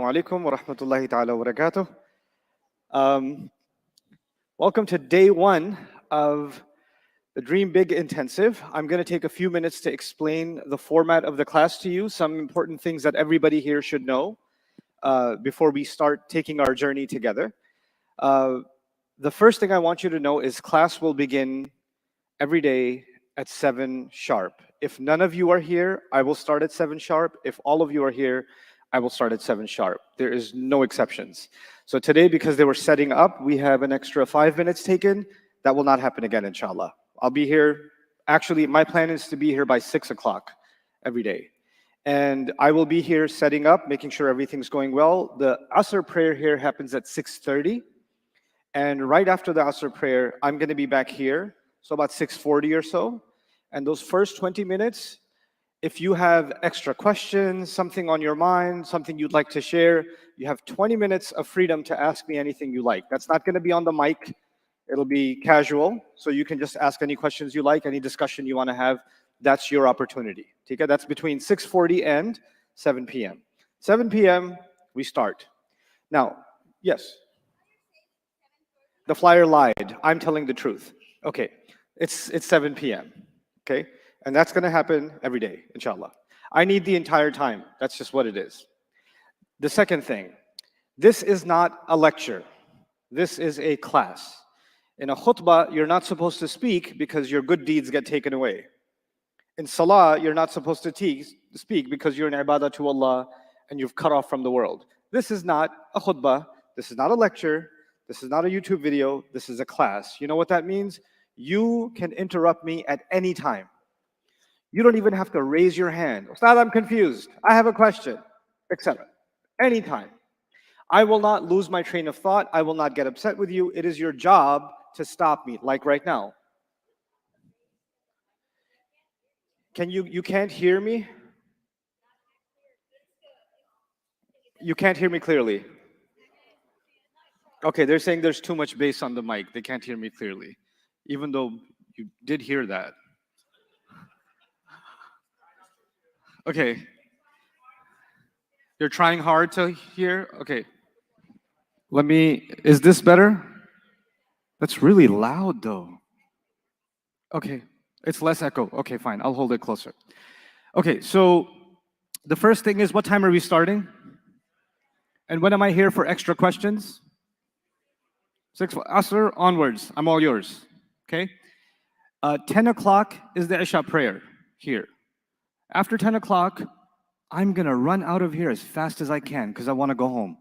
Assalamu alaikum wa rahmatullahi ta'ala wa barakatuh. Um, Welcome to day one of the Dream Big Intensive. I'm going to take a few minutes to explain the format of the class to you, some important things that everybody here should know before we start taking our journey together. The first thing I want you to know is class will begin every day at 7 sharp. If none of you are here, I will start at 7 sharp. If all of you are here, I will start at 7 sharp. There is no exceptions. So today, because they were setting up, we have an extra 5 minutes taken. That will not happen again, inshallah. I'll be here. Actually, my plan is to be here by 6 o'clock every day. And I will be here setting up, making sure everything's going well. The Asr prayer here happens at 6:30. And right after the Asr prayer, I'm going to be back here. So about 6:40 or so. And those first 20 minutes, if you have extra questions, something on your mind, something you'd like to share, you have 20 minutes of freedom to ask me anything you like. That's not going to be on the mic. It'll be casual. So you can just ask any questions you like, any discussion you want to have. That's your opportunity. Okay? That's between 6:40 and 7 p.m. 7 p.m., we start. Now, yes. The flyer lied. I'm telling the truth. Okay. It's 7 p.m. Okay? And that's going to happen every day, inshallah. I need the entire time. That's just what it is. The second thing, this is not a lecture. This is a class. In a khutbah, you're not supposed to speak because your good deeds get taken away. In salah, you're not supposed to speak because you're in ibadah to Allah and you've cut off from the world. This is not a khutbah. This is not a lecture. This is not a YouTube video. This is a class. You know what that means? You can interrupt me at any time. You don't even have to raise your hand. Ustad, I'm confused. I have a question, etc. Anytime. I will not lose my train of thought. I will not get upset with you. It is your job to stop me, like right now. You can't hear me? You can't hear me clearly. Okay, they're saying there's too much bass on the mic. They can't hear me clearly, even though you did hear that. Okay. You're trying hard to hear? Okay. Is this better? That's really loud though. Okay. It's less echo. Okay, fine. I'll hold it closer. Okay, so the first thing is, what time are we starting? And when am I here for extra questions? 6 Asr onwards. I'm all yours. Okay? 10 o'clock is the Isha prayer here. After 10 o'clock, I'm going to run out of here as fast as I can because I want to go home.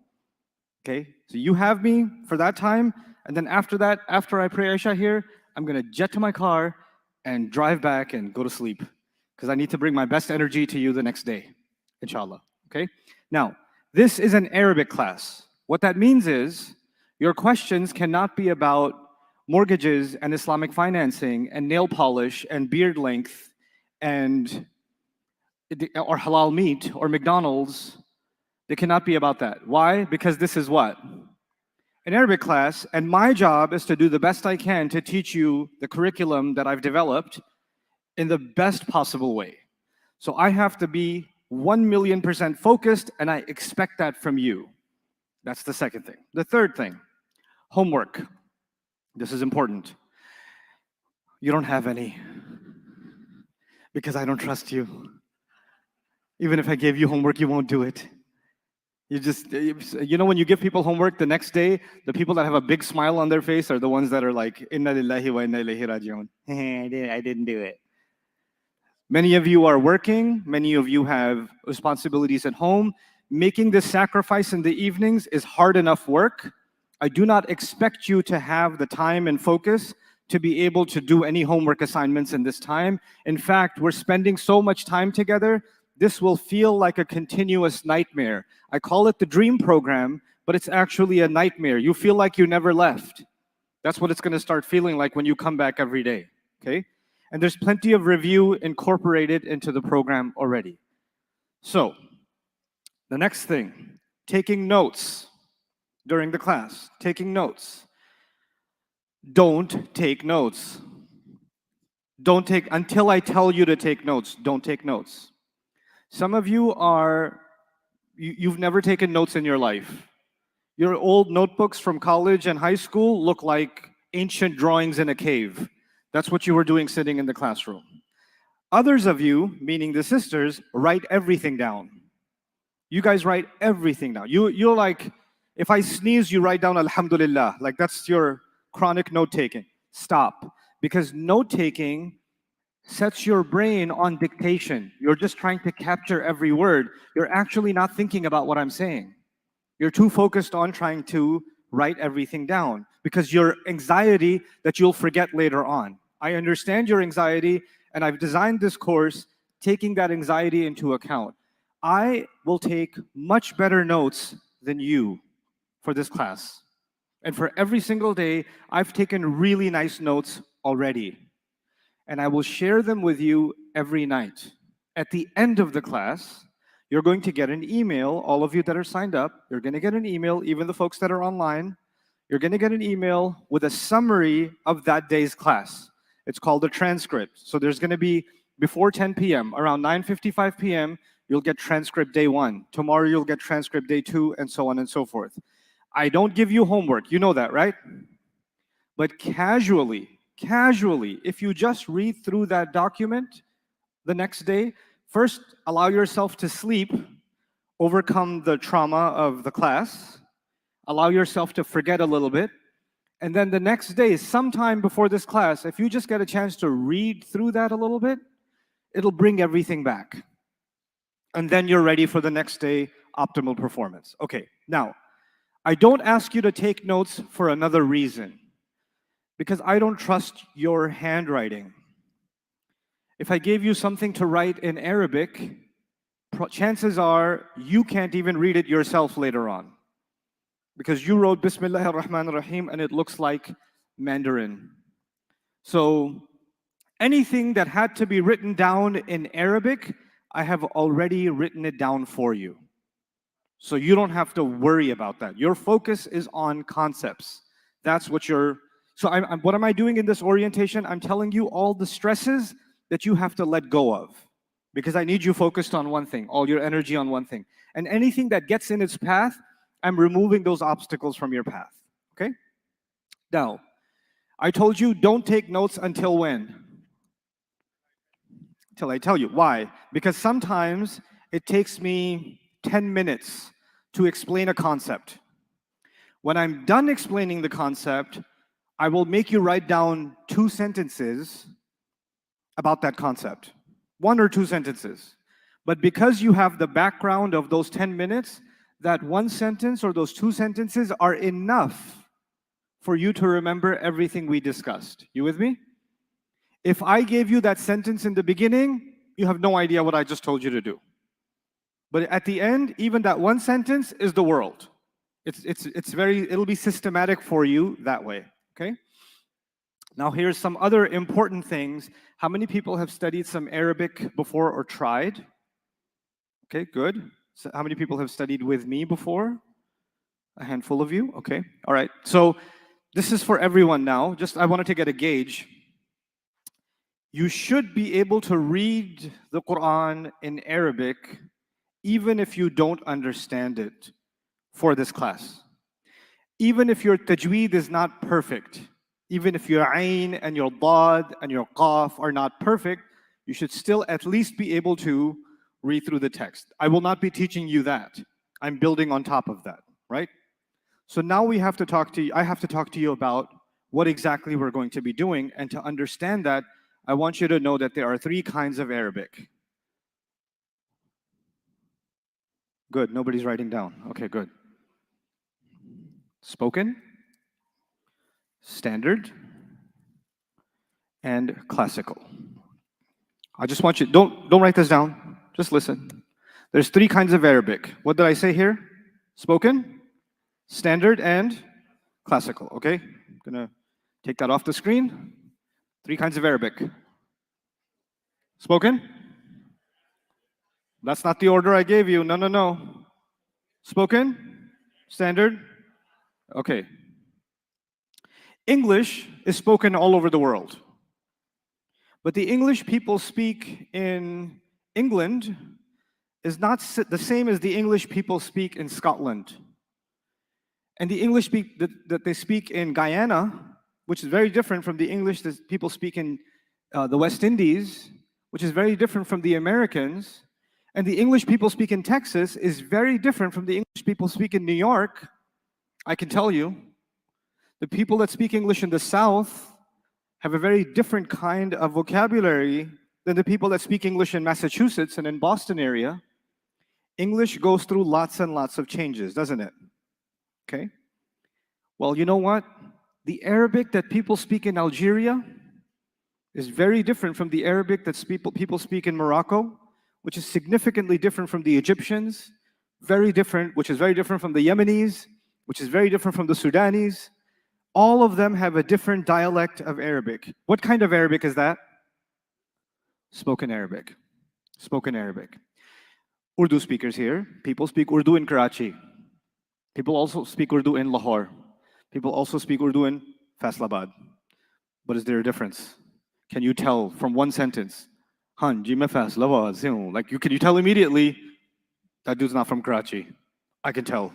Okay? So you have me for that time. And then after that, after I pray Isha here, I'm going to jet to my car and drive back and go to sleep because I need to bring my best energy to you the next day, inshallah. Okay? Now, this is an Arabic class. What that means is your questions cannot be about mortgages and Islamic financing and nail polish and beard length and or halal meat or McDonald's. They cannot be about that. Why? Because this is what? An Arabic class, and my job is to do the best I can to teach you the curriculum that I've developed in the best possible way. So I have to be 1,000,000% focused, and I expect that from you. That's the second thing. The third thing, homework. This is important. You don't have any because I don't trust you. Even if I gave you homework, you won't do it. You know, when you give people homework the next day, the people that have a big smile on their face are the ones that are like, Inna lillahi wa inna ilayhi raji'un. I didn't do it. Many of you are working. Many of you have responsibilities at home. Making this sacrifice in the evenings is hard enough work. I do not expect you to have the time and focus to be able to do any homework assignments in this time. In fact, we're spending so much time together, this will feel like a continuous nightmare. I call it the dream program, but it's actually a nightmare. You feel like you never left. That's what it's going to start feeling like when you come back every day, okay? And there's plenty of review incorporated into the program already. So, the next thing, taking notes during the class. Taking notes. Don't take notes. Don't take, until I tell you to take notes, don't take notes. Some of you are You've never taken notes in your life. Your old notebooks from college and high school look like ancient drawings in a cave. That's what you were doing sitting in the classroom. Others of you, meaning the sisters, write everything down. You guys write everything down. You're like, if I sneeze, you write down Alhamdulillah. Like that's your chronic note taking. Stop. Because note taking sets your brain on dictation. You're just trying to capture every word. You're actually not thinking about what I'm saying. You're too focused on trying to write everything down because your anxiety that you'll forget later on. I understand your anxiety, and I've designed this course taking that anxiety into account. I will take much better notes than you for this class. And for every single day, I've taken really nice notes already. And I will share them with you every night. At the end of the class, you're going to get an email. All of you that are signed up, you're going to get an email, even the folks that are online. You're going to get an email with a summary of that day's class. It's called a transcript. So there's going to be before 10 p.m., around 9:55 p.m., you'll get transcript day 1. Tomorrow you'll get transcript day 2, and so on and so forth. I don't give you homework. You know that, right? But casually, if you just read through that document the next day, first allow yourself to sleep, overcome the trauma of the class, allow yourself to forget a little bit, and then the next day, sometime before this class, if you just get a chance to read through that a little bit, it'll bring everything back. And then you're ready for the next day, optimal performance. Okay, now, I don't ask you to take notes for another reason, because I don't trust your handwriting. If I gave you something to write in Arabic, chances are you can't even read it yourself later on. Because you wrote Bismillah ar-Rahman ar-Rahim and it looks like Mandarin. So anything that had to be written down in Arabic, I have already written it down for you. So you don't have to worry about that. Your focus is on concepts. That's what you're... So what am I doing in this orientation? I'm telling you all the stresses that you have to let go of. Because I need you focused on one thing, all your energy on one thing. And anything that gets in its path, I'm removing those obstacles from your path. Okay? Now, I told you don't take notes until when? Till I tell you. Why? Because sometimes it takes me 10 minutes to explain a concept. When I'm done explaining the concept, I will make you write down 2 sentences about that concept. 1 or 2 sentences. But because you have the background of those 10 minutes, that 1 sentence or those 2 sentences are enough for you to remember everything we discussed. You with me? If I gave you that sentence in the beginning, you have no idea what I just told you to do. But at the end, even that 1 sentence is the world. It'll be systematic for you that way, okay? Now here's some other important things. How many people have studied some Arabic before or tried? Okay, good. So how many people have studied with me before? A handful of you, okay. All right, so this is for everyone now. Just I wanted to get a gauge. You should be able to read the Quran in Arabic even if you don't understand it for this class. Even if your tajweed is not perfect, even if your ayn and your dad and your qaf are not perfect, you should still at least be able to read through the text. I will not be teaching you that. I'm building on top of that, right? So now I have to talk to you about what exactly we're going to be doing, and to understand that, I want you to know that there are 3 kinds of Arabic. Good, nobody's writing down. Okay, good. Spoken, standard, and classical. I just want you, don't write this down, just listen. There's 3 kinds of Arabic. What did I say here? Spoken, standard, and classical, okay? I'm gonna take that off the screen. 3 kinds of Arabic. Spoken? That's not the order I gave you, no. Spoken, standard, okay. English is spoken all over the world. But the English people speak in England is not the same as the English people speak in Scotland. And the English that they speak in Guyana, which is very different from the English that people speak in the West Indies, which is very different from the Americans. And the English people speak in Texas is very different from the English people speak in New York. I can tell you. The people that speak English in the South have a very different kind of vocabulary than the people that speak English in Massachusetts and in Boston area. English goes through lots and lots of changes, doesn't it? Okay? Well, you know what? The Arabic that people speak in Algeria is very different from the Arabic that people speak in Morocco, which is significantly different from the Egyptians, which is very different from the Yemenis, which is very different from the Sudanese. All of them have a different dialect of Arabic. What kind of Arabic is that? Spoken Arabic. Spoken Arabic. Urdu speakers here. People speak Urdu in Karachi. People also speak Urdu in Lahore. People also speak Urdu in Faisalabad. But is there a difference? Can you tell from one sentence? Can you tell immediately that dude's not from Karachi? I can tell.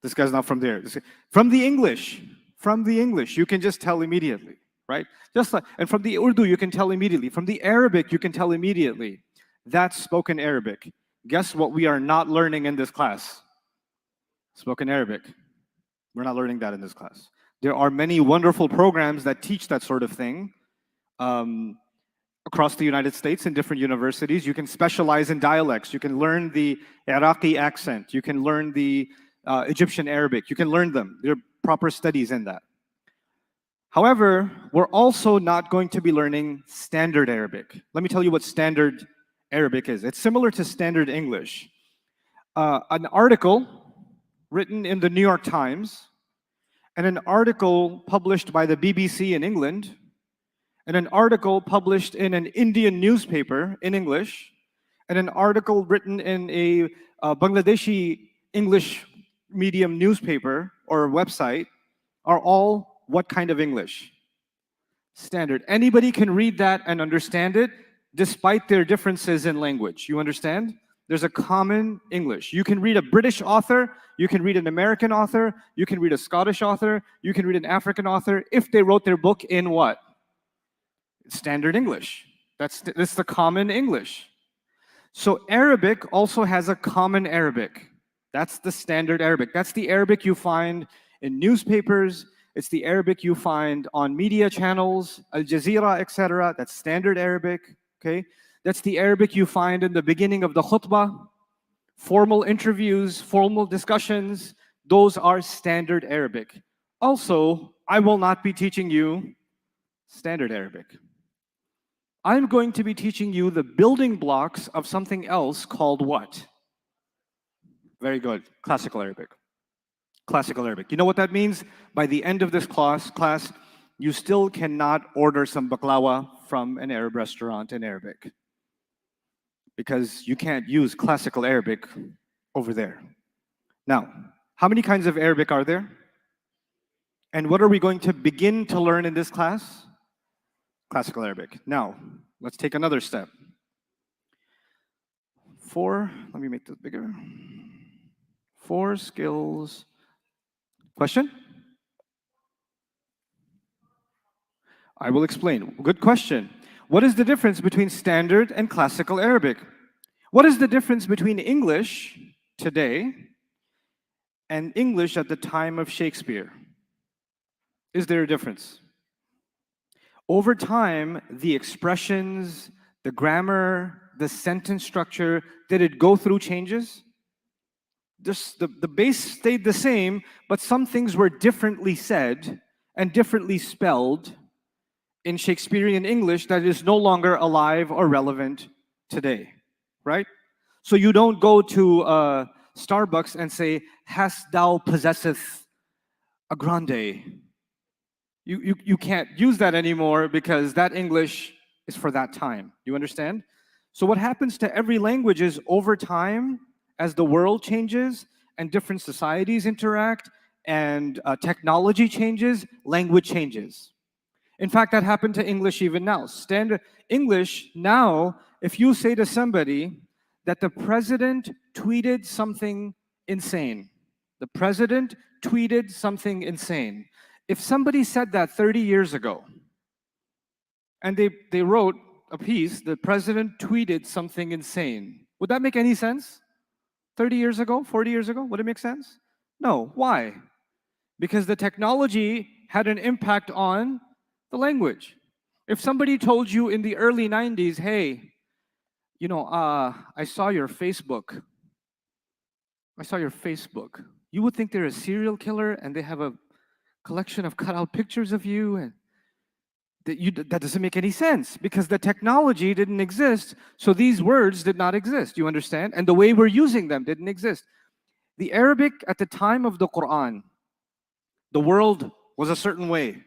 This guy's not from there. From the English, you can just tell immediately, right? And from the Urdu, you can tell immediately. From the Arabic, you can tell immediately. That's spoken Arabic. Guess what we are not learning in this class? Spoken Arabic. We're not learning that in this class. There are many wonderful programs that teach that sort of thing across the United States in different universities. You can specialize in dialects. You can learn the Iraqi accent. You can learn the Egyptian Arabic. You can learn them. There are proper studies in that. However, we're also not going to be learning standard Arabic. Let me tell you what standard Arabic is. It's similar to standard English. An article written in the New York Times, and an article published by the BBC in England, and an article published in an Indian newspaper in English, and an article written in a Bangladeshi English medium newspaper or website are all what kind of English? Standard. Anybody can read that and understand it despite their differences in language. You understand? There's a common English. You can read a British author, you can read an American author, you can read a Scottish author, you can read an African author if they wrote their book in what? Standard English. That's the common English. So Arabic also has a common Arabic. That's the standard Arabic. That's the Arabic you find in newspapers. It's the Arabic you find on media channels, Al Jazeera, etc. That's standard Arabic. Okay? That's the Arabic you find in the beginning of the khutbah. Formal interviews, formal discussions, those are standard Arabic. Also, I will not be teaching you standard Arabic. I'm going to be teaching you the building blocks of something else called what? Very good. Classical Arabic. Classical Arabic. You know what that means? By the end of this class, you still cannot order some baklawa from an Arab restaurant in Arabic, because you can't use classical Arabic over there. Now, how many kinds of Arabic are there? And what are we going to begin to learn in this class? Classical Arabic. Now, let's take another step. Let me make this bigger. 4 skills. Question? I will explain. Good question. What is the difference between standard and classical Arabic? What is the difference between English today and English at the time of Shakespeare? Is there a difference? Over time, the expressions, the grammar, the sentence structure, did it go through changes? The base stayed the same, but some things were differently said and differently spelled in Shakespearean English that is no longer alive or relevant today, right? So you don't go to Starbucks and say, "Hast thou possesseth a grande?" You can't use that anymore because that English is for that time. You understand? So what happens to every language is over time, as the world changes and different societies interact and technology changes, language changes. In fact, that happened to English even now. Standard English now, if you say to somebody that the president tweeted something insane. The president tweeted something insane. If somebody said that 30 years ago, and they wrote a piece, the president tweeted something insane, would that make any sense? 30 years ago, 40 years ago, would it make sense? No. Why? Because the technology had an impact on the language. If somebody told you in the early 90s, hey, I saw your Facebook. I saw your Facebook. You would think they're a serial killer and they have a collection of cutout pictures of you, and that doesn't make any sense because the technology didn't exist, so these words did not exist, you understand? And the way we're using them didn't exist. The Arabic at the time of the Quran, the world was a certain way,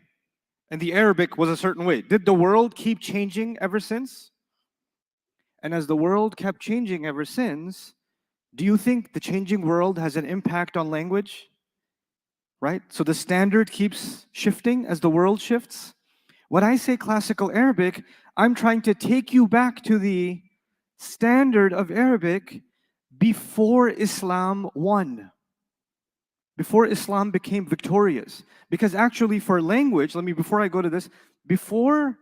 and the Arabic was a certain way. Did the world keep changing ever since? And as the world kept changing ever since, do you think the changing world has an impact on language? Right? So the standard keeps shifting as the world shifts. When I say classical Arabic, I'm trying to take you back to the standard of Arabic before Islam won, before Islam became victorious. Because actually for language, before I go to this, before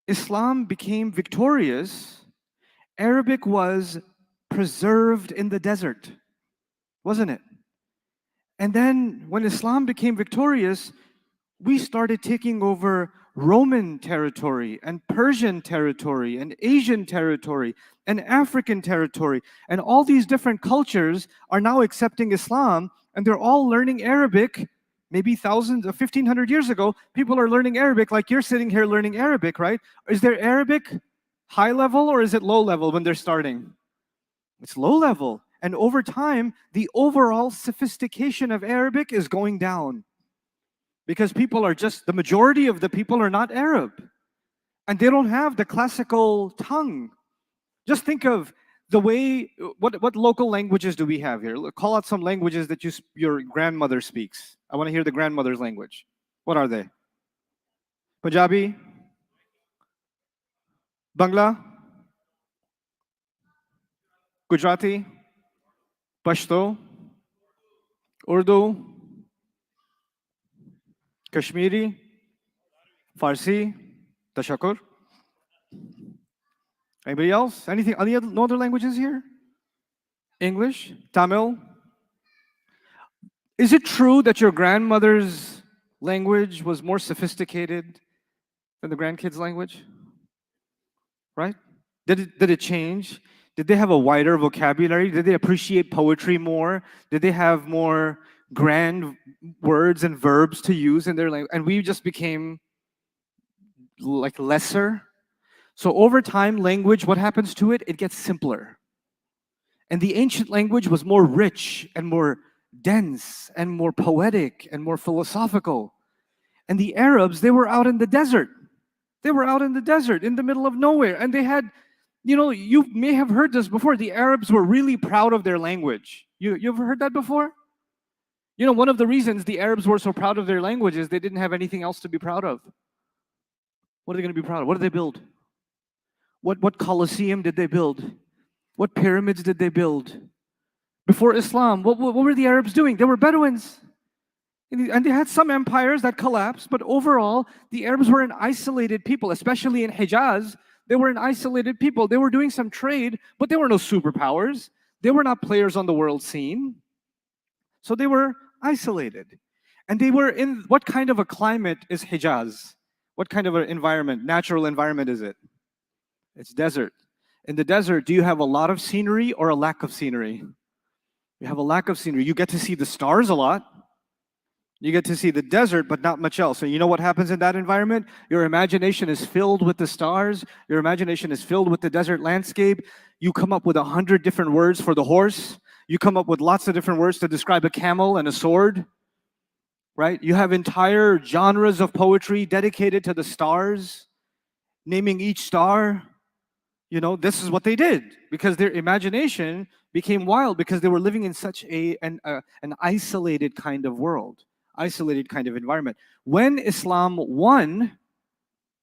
Islam became victorious, Arabic was preserved in the desert, wasn't it? And then when Islam became victorious, we started taking over Roman territory and Persian territory and Asian territory and African territory. And all these different cultures are now accepting Islam, and they're all learning Arabic. Maybe thousands or 1,500 years ago, people are learning Arabic like you're sitting here learning Arabic, right? Is their Arabic high level or is it low level when they're starting? It's low level. And over time, the overall sophistication of Arabic is going down. Because the majority of the people are not Arab. And they don't have the classical tongue. Just think of the way, what local languages do we have here? Call out some languages that your grandmother speaks. I want to hear the grandmother's language. What are they? Punjabi? Bangla? Gujarati? Pashto? Urdu? Kashmiri? Farsi? Tashakur? Anybody else? Anything? No other languages here? English? Tamil? Is it true that your grandmother's language was more sophisticated than the grandkids' language? Right? Did it change? Did they have a wider vocabulary? Did they appreciate poetry more? Did they have more grand words and verbs to use in their language? And we just became like lesser. So over time, language, what happens to it? It gets simpler. And the ancient language was more rich and more dense and more poetic and more philosophical. And the Arabs, they were out in the desert. They were out in the desert, in the middle of nowhere. And they had, you may have heard this before, the Arabs were really proud of their language. You ever heard that before? One of the reasons the Arabs were so proud of their language is they didn't have anything else to be proud of. What are they going to be proud of? What did they build? What Colosseum did they build? What pyramids did they build? Before Islam, what were the Arabs doing? They were Bedouins. And they had some empires that collapsed, but overall, the Arabs were an isolated people, especially in Hijaz. They were an isolated people. They were doing some trade, but they were no superpowers. They were not players on the world scene. So they were isolated. And they were in, what kind of a climate is Hijaz? What kind of an environment, natural environment is it? It's desert. In the desert, do you have a lot of scenery or a lack of scenery? You have a lack of scenery. You get to see the stars a lot. You get to see the desert, but not much else. So you know what happens in that environment? Your imagination is filled with the stars. Your imagination is filled with the desert landscape. You come up with 100 different words for the horse. You come up with lots of different words to describe a camel and a sword. Right? You have entire genres of poetry dedicated to the stars, naming each star. This is what they did because their imagination became wild because they were living in such an isolated kind of world, isolated kind of environment. When Islam won,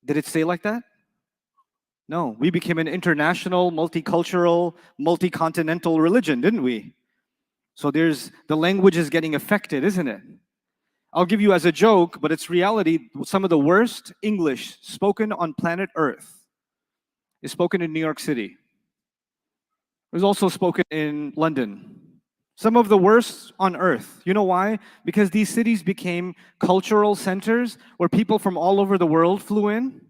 did it stay like that? No, we became an international, multicultural, multi-continental religion, didn't we? So the language is getting affected, isn't it? I'll give you as a joke, but it's reality. Some of the worst English spoken on planet Earth is spoken in New York City. It was also spoken in London. Some of the worst on earth. You know why? Because these cities became cultural centers where people from all over the world flew in.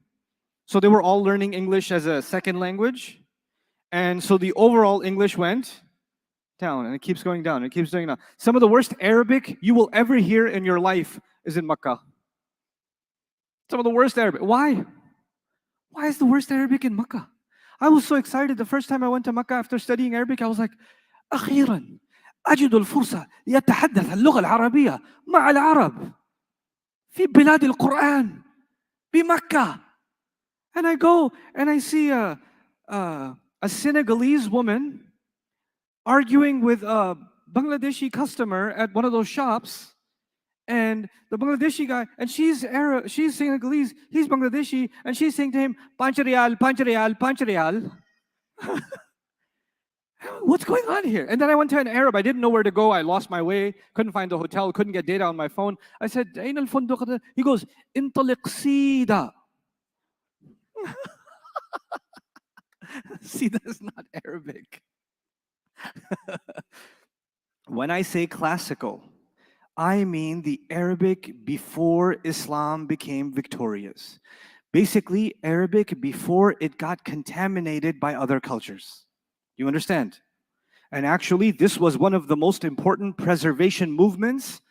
So they were all learning English as a second language. And so the overall English went down, and it keeps going down, it keeps going down. Some of the worst Arabic you will ever hear in your life is in Makkah. Some of the worst Arabic. Why? Why is the worst Arabic in Makkah? I was so excited the first time I went to Makkah after studying Arabic. I was like, أخيرا أجد الفرصة يتحدث اللغة العربية مع العرب في بلاد القرآن بمكة. And I go and I see a Senegalese woman arguing with a Bangladeshi customer at one of those shops, and the Bangladeshi guy, and she's Arab, she's Senegalese, he's Bangladeshi, and she's saying to him, "Panch riyal, panch riyal, panch riyal." What's going on here? And then I went to an Arab. I didn't know where to go. I lost my way. Couldn't find the hotel. Couldn't get data on my phone. I said, "Ain al-funduq?" He goes, "Intaliq sida." See, that's not Arabic. When I say classical, I mean the Arabic before Islam became victorious. Basically, Arabic before it got contaminated by other cultures. You understand? And actually, this was one of the most important preservation movements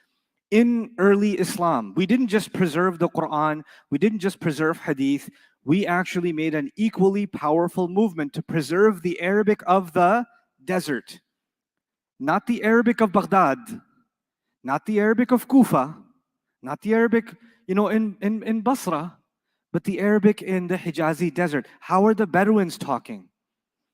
in early Islam. We didn't just preserve the Quran, we didn't just preserve Hadith, we actually made an equally powerful movement to preserve the Arabic of the desert. Not the Arabic of Baghdad, not the Arabic of Kufa, not the Arabic, in Basra, but the Arabic in the Hijazi desert. How are the Bedouins talking?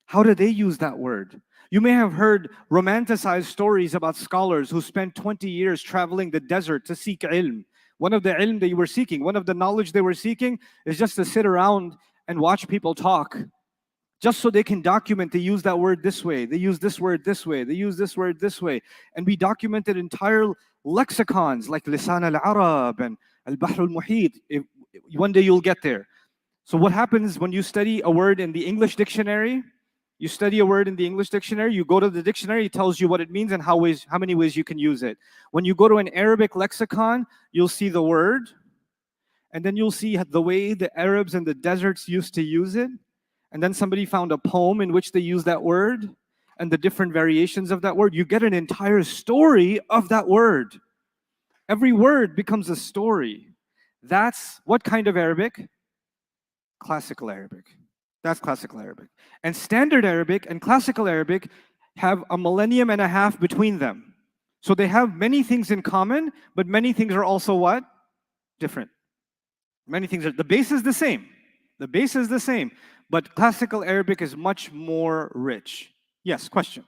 How do they use that word? You may have heard romanticized stories about scholars who spent 20 years traveling the desert to seek ilm. One of the ilm they were seeking, one of the knowledge they were seeking is just to sit around and watch people talk. Just so they can document, they use that word this way, they use this word this way, they use this word this way. And we documented entire lexicons like Lisan al-Arab and Al-Bahr al-Muhit. One day you'll get there. So what happens when you study a word in the English dictionary? You study a word in the English dictionary, you go to the dictionary, it tells you what it means and how many ways you can use it. When you go to an Arabic lexicon, you'll see the word, and then you'll see the way the Arabs in the deserts used to use it. And then somebody found a poem in which they use that word and the different variations of that word. You get an entire story of that word. Every word becomes a story. That's what kind of Arabic? Classical Arabic. That's classical Arabic. And standard Arabic and classical Arabic have a millennium and a half between them. So they have many things in common, but many things are also what? Different. Many things the base is the same. The base is the same, but classical Arabic is much more rich. Yes, question.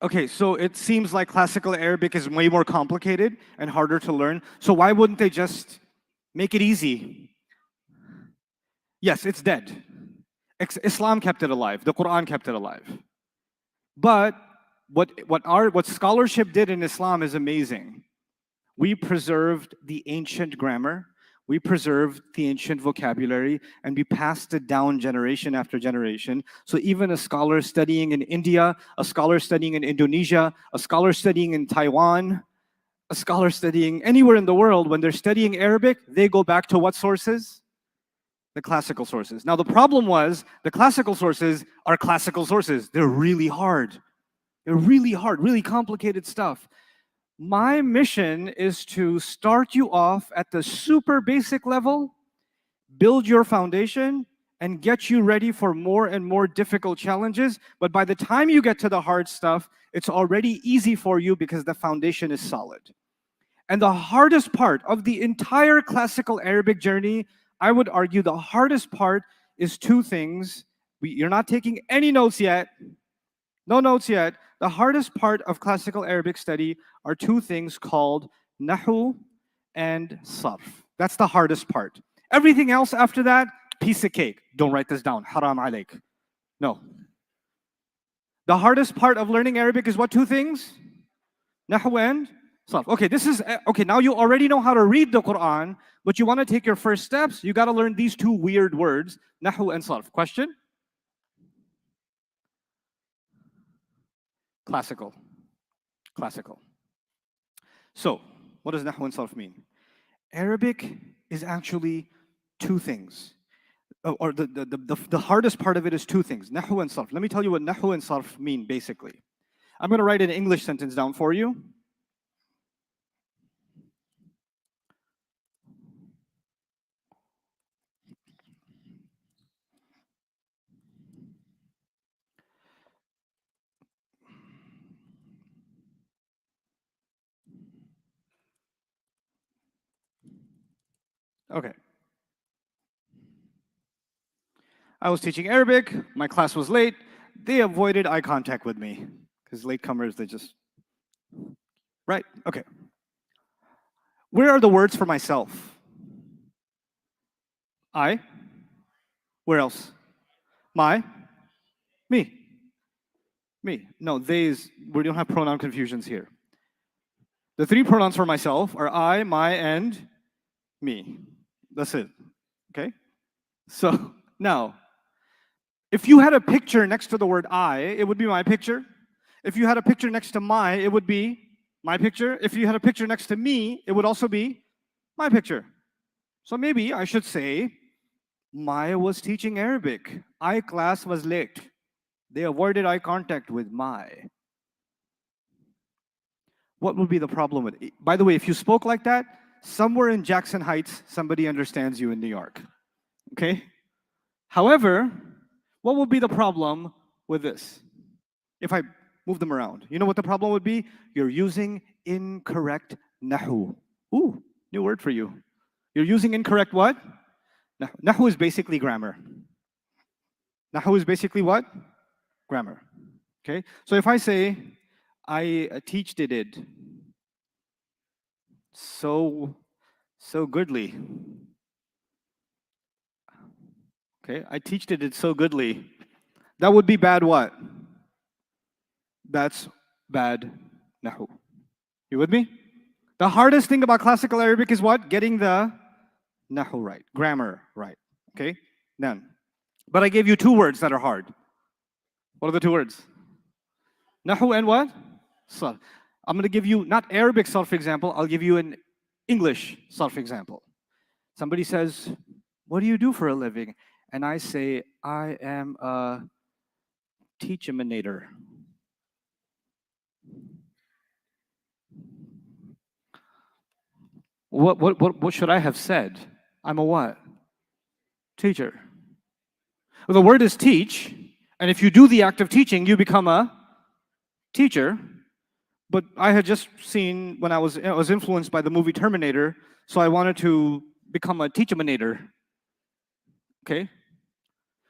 Okay, so it seems like classical Arabic is way more complicated and harder to learn. So why wouldn't they just make it easy? Yes, it's dead. Islam kept it alive. The Quran kept it alive. But what scholarship did in Islam is amazing. We preserved the ancient grammar, we preserved the ancient vocabulary, and we passed it down generation after generation. So even a scholar studying in India, a scholar studying in Indonesia, a scholar studying in Taiwan, a scholar studying anywhere in the world, when they're studying Arabic, they go back to what sources? The classical sources. Now the problem was, the classical sources are classical sources. They're really hard. They're really hard, really complicated stuff. My mission is to start you off at the super basic level, build your foundation, and get you ready for more and more difficult challenges. But by the time you get to the hard stuff, it's already easy for you because the foundation is solid. And the hardest part of the entire classical Arabic journey, I would argue the hardest part is two things. You're not taking any notes yet. No notes yet. The hardest part of classical Arabic study are two things called nahu and sarf. That's the hardest part. Everything else after that, piece of cake. Don't write this down. Haram alaik. No. The hardest part of learning Arabic is what two things? Nahu and sarf. Okay, okay, now you already know how to read the Quran, but you want to take your first steps, you got to learn these two weird words, nahu and sarf. Question? Classical. Classical. So, what does nahu and sarf mean? Arabic is actually two things. Or the hardest part of it is two things, nahu and sarf. Let me tell you what nahu and sarf mean basically. I'm going to write an English sentence down for you. Okay. I was teaching Arabic, my class was late, they avoided eye contact with me. Because latecomers, they just... Right, okay. Where are the words for myself? I. Where else? My. Me. Me. No, theys, we don't have pronoun confusions here. The three pronouns for myself are I, my, and me. That's it, okay? So, now, if you had a picture next to the word I, it would be my picture. If you had a picture next to my, it would be my picture. If you had a picture next to me, it would also be my picture. So maybe I should say, Maya was teaching Arabic. I class was late. They avoided eye contact with my. What would be the problem with it? By the way, if you spoke like that, somewhere in Jackson Heights, somebody understands you in New York. Okay? However, what would be the problem with this? If I move them around. You know what the problem would be? You're using incorrect nahu. Ooh, new word for you. You're using incorrect what? Nahu is basically grammar. Nahu is basically what? Grammar. Okay? So if I say, I teached it so goodly. Okay? I teached it so goodly. That would be bad what? That's bad nahu. You with me? The hardest thing about classical Arabic is what? Getting the nahu right, grammar right. Okay? Then. But I gave you two words that are hard. What are the two words? Nahu and what? Sarf. I'm going to give you not Arabic sarf example, I'll give you an English sarf example. Somebody says, what do you do for a living? And I say, I am a teachaminator. What should I have said? I'm a what? Teacher. Well, the word is teach, and if you do the act of teaching, you become a teacher. But I had just seen when I was influenced by the movie Terminator, so I wanted to become a teachaminator. Okay?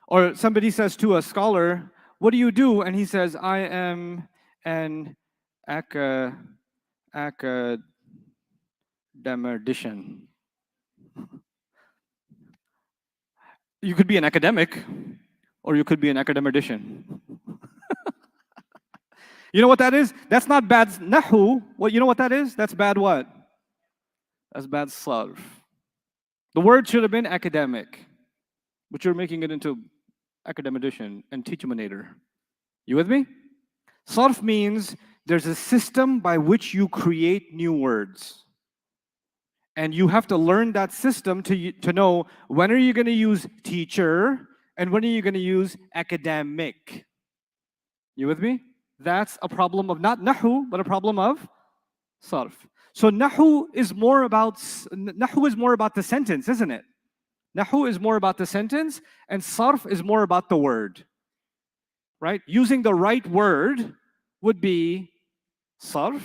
Or somebody says to a scholar, what do you do? And he says, I am an academician. You could be an academic, or you could be an academician. You know what that is? That's not bad nahu. Well, you know what that is? That's bad what? That's bad sarf. The word should have been academic, but you're making it into academician and teachaminator. You with me? Sarf means there's a system by which you create new words. And you have to learn that system to know when are you going to use teacher and when are you going to use academic. You with me? That's a problem of not nahu, but a problem of sarf. So nahu is more about the sentence, isn't it? Nahu is more about the sentence, and sarf is more about the word. Right? Using the right word would be sarf.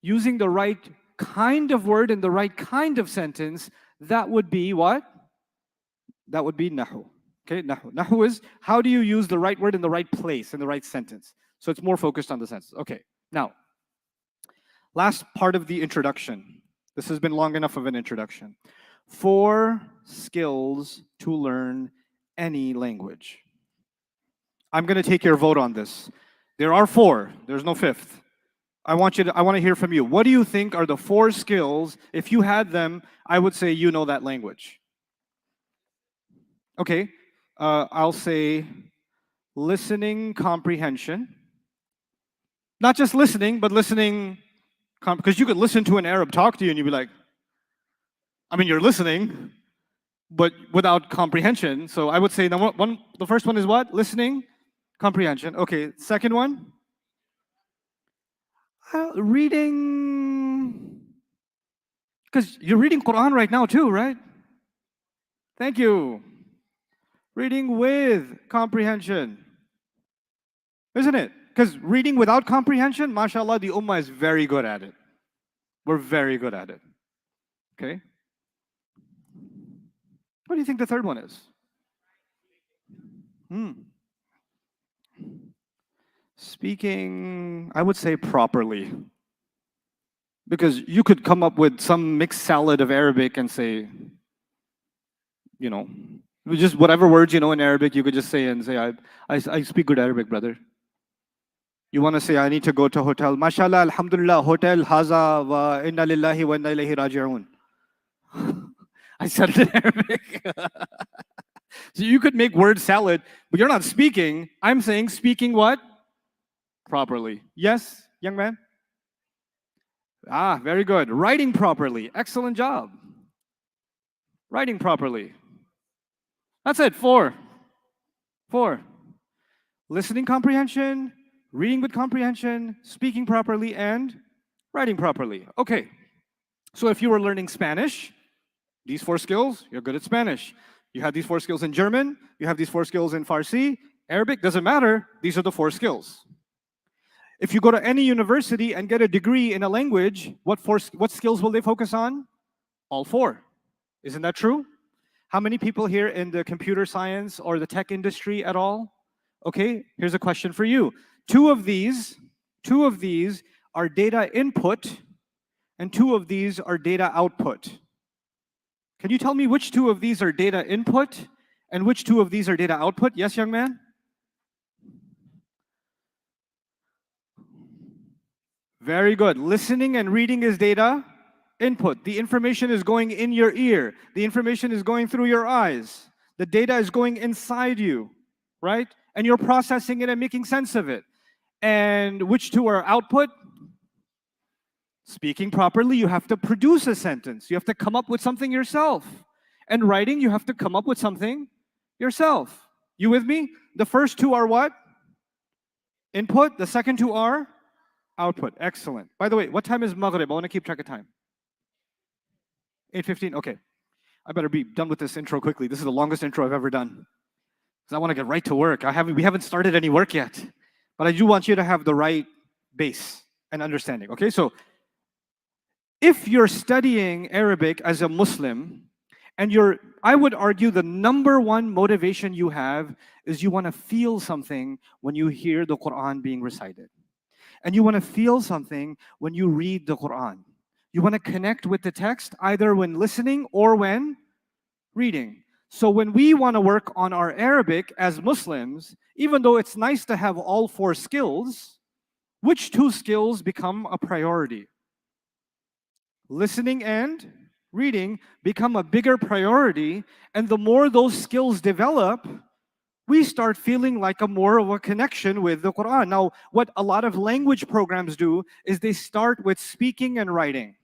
Using the right kind of word in the right kind of sentence, that would be what? That would be nahu. Okay, nahu. Nahu is how do you use the right word in the right place, in the right sentence. So it's more focused on the sentence. Okay, now, last part of the introduction. This has been long enough of an introduction. 4 skills to learn any language. I'm going to take your vote on this. There are 4, there's no 5th. I want to hear from you. What do you think are the 4 skills? If you had them, I would say you know that language. Okay, I'll say listening comprehension. Not just listening, but listening, because you could listen to an Arab talk to you and you'd be like, I mean, you're listening, but without comprehension. So I would say the first one is what? Listening, comprehension. Okay, second one? Reading, because you're reading Quran right now too, right? Thank you. Reading with comprehension. Isn't it? Because reading without comprehension, mashallah, the ummah is very good at it. We're very good at it. Okay? What do you think the third one is? Speaking, I would say properly. Because you could come up with some mixed salad of Arabic and say, you know, just whatever words you know in Arabic, you could just say and say, I speak good Arabic, brother. You want to say, I need to go to a hotel. Mashallah, alhamdulillah, hotel, haza, wa inna lillahi wa inna ilayhi raji'un. I said it in Arabic. So you could make word salad, but you're not speaking. I'm saying speaking what? Properly. Yes, young man? Ah, very good. Writing properly. Excellent job. Writing properly. That's it. 4. 4. Listening comprehension, reading with comprehension, speaking properly, and writing properly. Okay. So if you were learning Spanish, these 4 skills, you're good at Spanish. You have these 4 skills in German, you have these 4 skills in Farsi, Arabic, doesn't matter. These are the 4 skills. If you go to any university and get a degree in a language, what skills will they focus on? All 4. Isn't that true? How many people here in the computer science or the tech industry at all? Okay, here's a question for you. 2 of these are data input and 2 of these are data output. Can you tell me which 2 of these are data input and which 2 of these are data output? Yes, young man? Very good. Listening and reading is data input. The information is going in your ear. The information is going through your eyes. The data is going inside you, right? And you're processing it and making sense of it. And which 2 are output? Speaking properly, you have to produce a sentence. You have to come up with something yourself. And writing, you have to come up with something yourself. You with me? The first 2 are what? Input. The second 2 are output. Excellent. By the way, what time is Maghrib? I want to keep track of time. 8:15. Okay. I better be done with this intro quickly. This is the longest intro I've ever done. Because I want to get right to work. We haven't started any work yet. But I do want you to have the right base and understanding. Okay, so if you're studying Arabic as a Muslim, and I would argue the number 1 motivation you have is you want to feel something when you hear the Quran being recited. And you want to feel something when you read the Quran. You want to connect with the text either when listening or when reading. So when we want to work on our Arabic as Muslims, even though it's nice to have all 4 skills, which 2 skills become a priority? Listening and reading become a bigger priority, and the more those skills develop, we start feeling like more of a connection with the Quran. Now, what a lot of language programs do is they start with speaking and writing.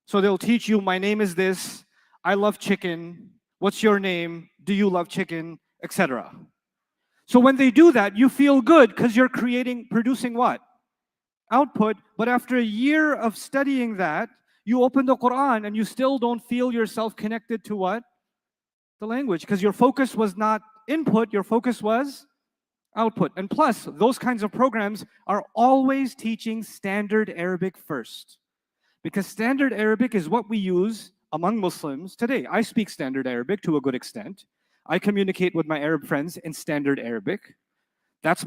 So they'll teach you, my name is this, I love chicken, what's your name, do you love chicken, etc. So when they do that, you feel good because you're producing what? Output. But after a year of studying that, you open the Quran and you still don't feel yourself connected to what? The language, because your focus was not input, your focus was output. And plus, those kinds of programs are always teaching standard Arabic first. Because standard Arabic is what we use among Muslims today. I speak standard Arabic to a good extent. I communicate with my Arab friends in standard Arabic. That's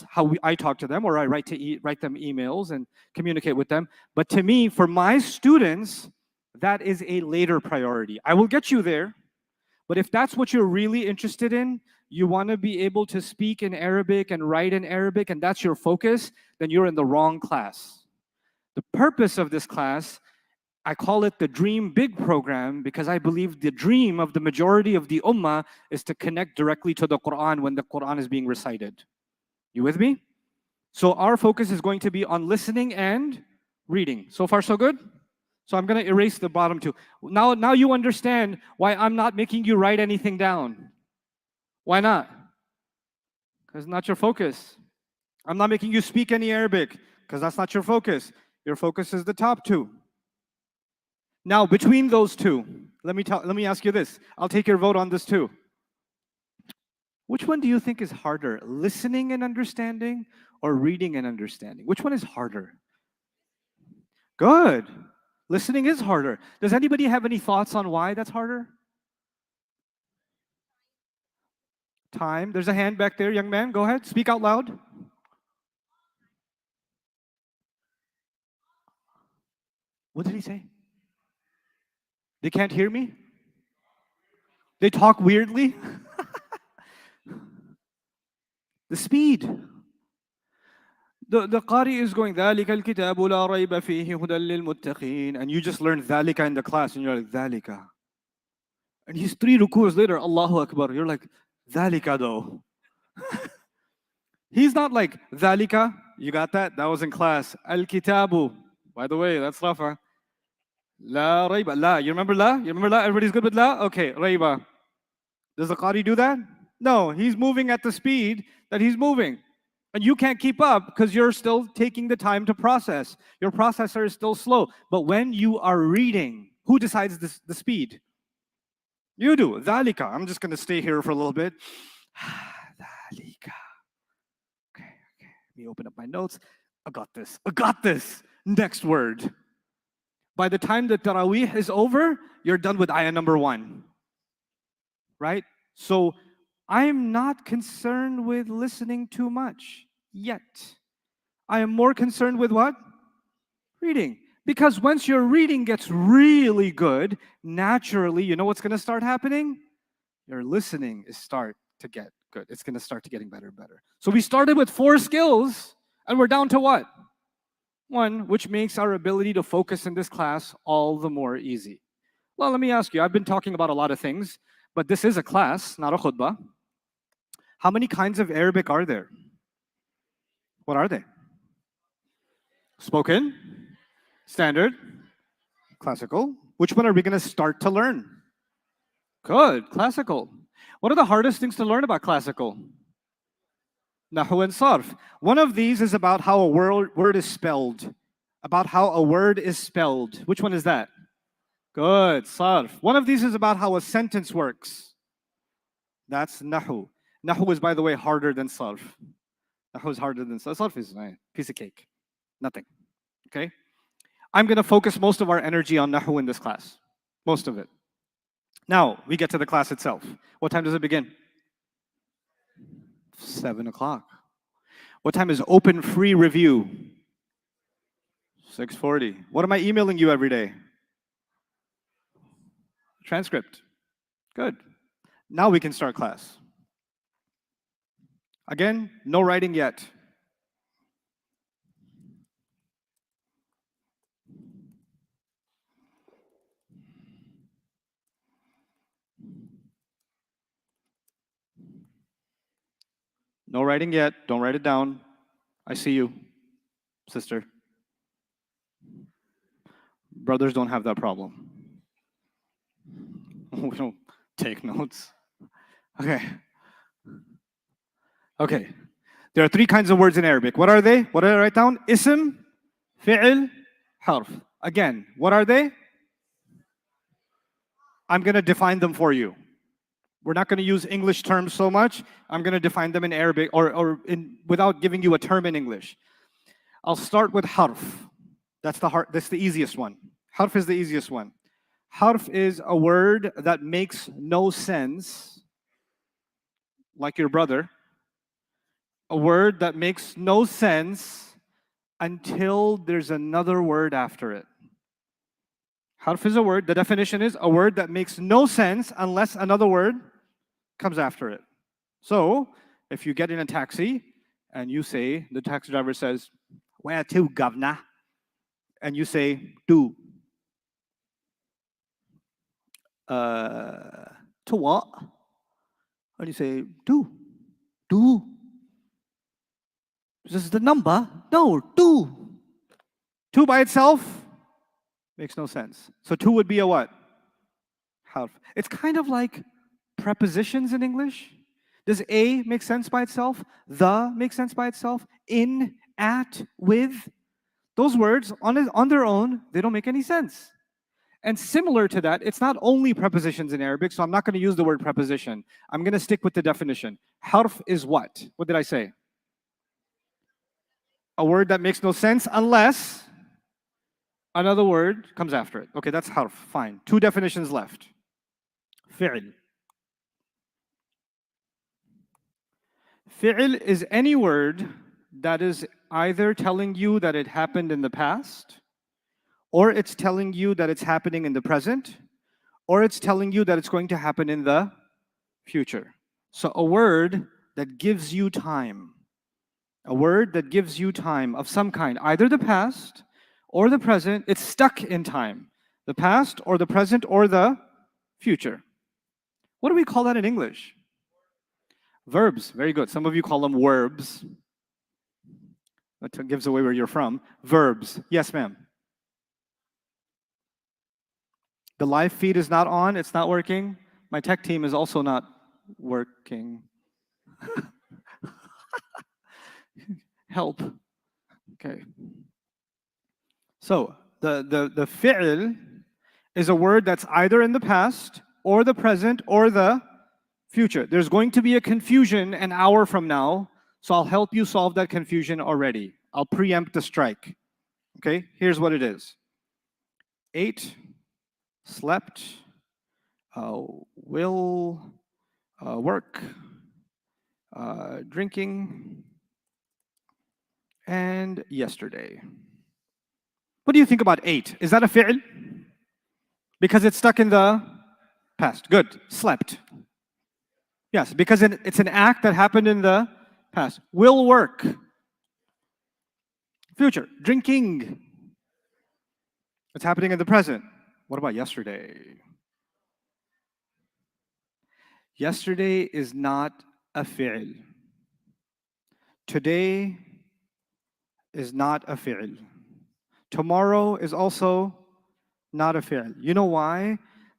how I talk to them, or I write them emails and communicate with them. But to me, for my students, that is a later priority. I will get you there, but if that's what you're really interested in, you want to be able to speak in Arabic and write in Arabic, and that's your focus, then you're in the wrong class. The purpose of this class, I call it the Dream Big program, because I believe the dream of the majority of the ummah is to connect directly to the Quran when the Quran is being recited. You with me? So our focus is going to be on listening and reading. So far, so good? So I'm going to erase the bottom two. Now you understand why I'm not making you write anything down. Why not? Because it's not your focus. I'm not making you speak any Arabic, because that's not your focus. Your focus is the top two. Now, between those two, let me ask you this. I'll take your vote on this too. Which one do you think is harder, listening and understanding or reading and understanding? Which one is harder? Good. Listening is harder. Does anybody have any thoughts on why that's harder? Time. There's a hand back there, young man. Go ahead. Speak out loud. What did he say? They can't hear me? They talk weirdly? The speed. The Qari is going, ذَلِكَ الْكِتَابُ لَا رَيْبَ فِيهِ هُدًى لِلْمُتَّقِينَ. And you just learned ذَلِكَ in the class, and you're like, ذَلِكَ. And he's 3 rukus later, Allahu Akbar. You're like, ذَلِكَ though. He's not like, ذَلِكَ. You got that? That was in class. Al-kitabu. By the way, that's Rafa. La rayba. La. You remember la? You remember la? Everybody's good with la? Okay, rayba. Does the Qari do that? No, he's moving at the speed that he's moving. And you can't keep up because you're still taking the time to process. Your processor is still slow. But when you are reading, who decides the speed? You do. Dhalika. I'm just going to stay here for a little bit. Dhalika. Okay. Let me open up my notes. I got this. Next word. By the time the Taraweeh is over, you're done with ayah number 1. Right? So I'm not concerned with listening too much yet. I am more concerned with what? Reading. Because once your reading gets really good, naturally, you know what's going to start happening? Your listening is start to get good. It's going to start to getting better and better. So we started with 4 skills, and we're down to what? 1, which makes our ability to focus in this class all the more easy. Well, let me ask you, I've been talking about a lot of things, but this is a class, not a khutbah. How many kinds of Arabic are there? What are they? Spoken, standard, classical. Which one are we going to start to learn? Good, classical. What are the hardest things to learn about classical? Nahu and sarf. One of these is about how a word is spelled. About how a word is spelled. Which one is that? Good, sarf. One of these is about how a sentence works. That's nahu. Nahu is, by the way, harder than sarf. Nahu is harder than sarf. Sarf is a piece of cake. Nothing. Okay? I'm going to focus most of our energy on nahu in this class. Most of it. Now, we get to the class itself. What time does it begin? 7 o'clock. What time is open free review? 6:40. What am I emailing you every day? Transcript. Good. Now we can start class. Again, no writing yet. No writing yet. Don't write it down. I see you, sister. Brothers don't have that problem. We don't take notes. Okay. There are 3 kinds of words in Arabic. What are they? What did I write down? Ism, fi'l, harf. Again, what are they? I'm going to define them for you. We're not going to use English terms so much. I'm going to define them in Arabic without giving you a term in English. I'll start with harf. That's the easiest one. Harf is the easiest one. Harf is a word that makes no sense like your brother, a word that makes no sense until there's another word after it. Harf is a word, the definition is a word that makes no sense unless another word comes after it. So, if you get in a taxi and you say, the taxi driver says, "Where to, governor?" And you say, "To." To what? And you say, "To. To. This is the number? No, to." To by itself makes no sense. So to would be a what? Harf. It's kind of like prepositions in English. Does a make sense by itself? The makes sense by itself? In, at, with? Those words on their own, they don't make any sense. And similar to that, it's not only prepositions in Arabic, so I'm not going to use the word preposition. I'm going to stick with the definition. Harf is what? What did I say? A word that makes no sense unless another word comes after it. Okay, that's harf. Fine. Two definitions left. Fi'l. Fi'l is any word that is either telling you that it happened in the past, or it's telling you that it's happening in the present, or it's telling you that it's going to happen in the future. So a word that gives you time. A word that gives you time of some kind, either the past or the present, it's stuck in time. The past or the present or the future. What do we call that in English? Verbs. Very good. Some of you call them verbs. That gives away where you're from. Verbs. Yes, ma'am. The live feed is not on. It's not working. My tech team is also not working. Help. Okay. So the fi'l is a word that's either in the past or the present or the future. There's going to be a confusion an hour from now, so I'll help you solve that confusion already. I'll preempt the strike. Okay, here's what it is. Ate, slept, will, work, drinking, and yesterday. What do you think about ate? Is that a fi'l? Because it's stuck in the past. Good. Slept. Yes, because it's an act that happened in the past. Will work. Future. Drinking. It's happening in the present. What about yesterday? Yesterday is not a fi'l. Today is not a fi'l. Tomorrow is also not a fi'l. You know why?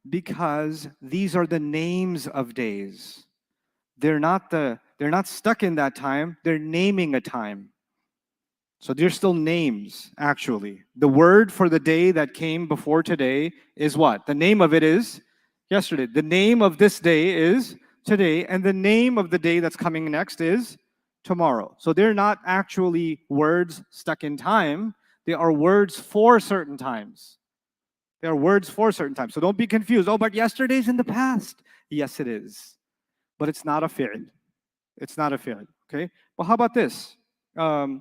Because these are the names of days. They're not stuck in that time, they're naming a time. So they're still names, actually. The word for the day that came before today is what? The name of it is yesterday. The name of this day is today, and the name of the day that's coming next is tomorrow. So they're not actually words stuck in time, they are words for certain times. They are words for certain times. So don't be confused. Oh, but yesterday's in the past. Yes, it is. But it's not a fi'l. It's not a fi'l. Okay? Well, how about this? What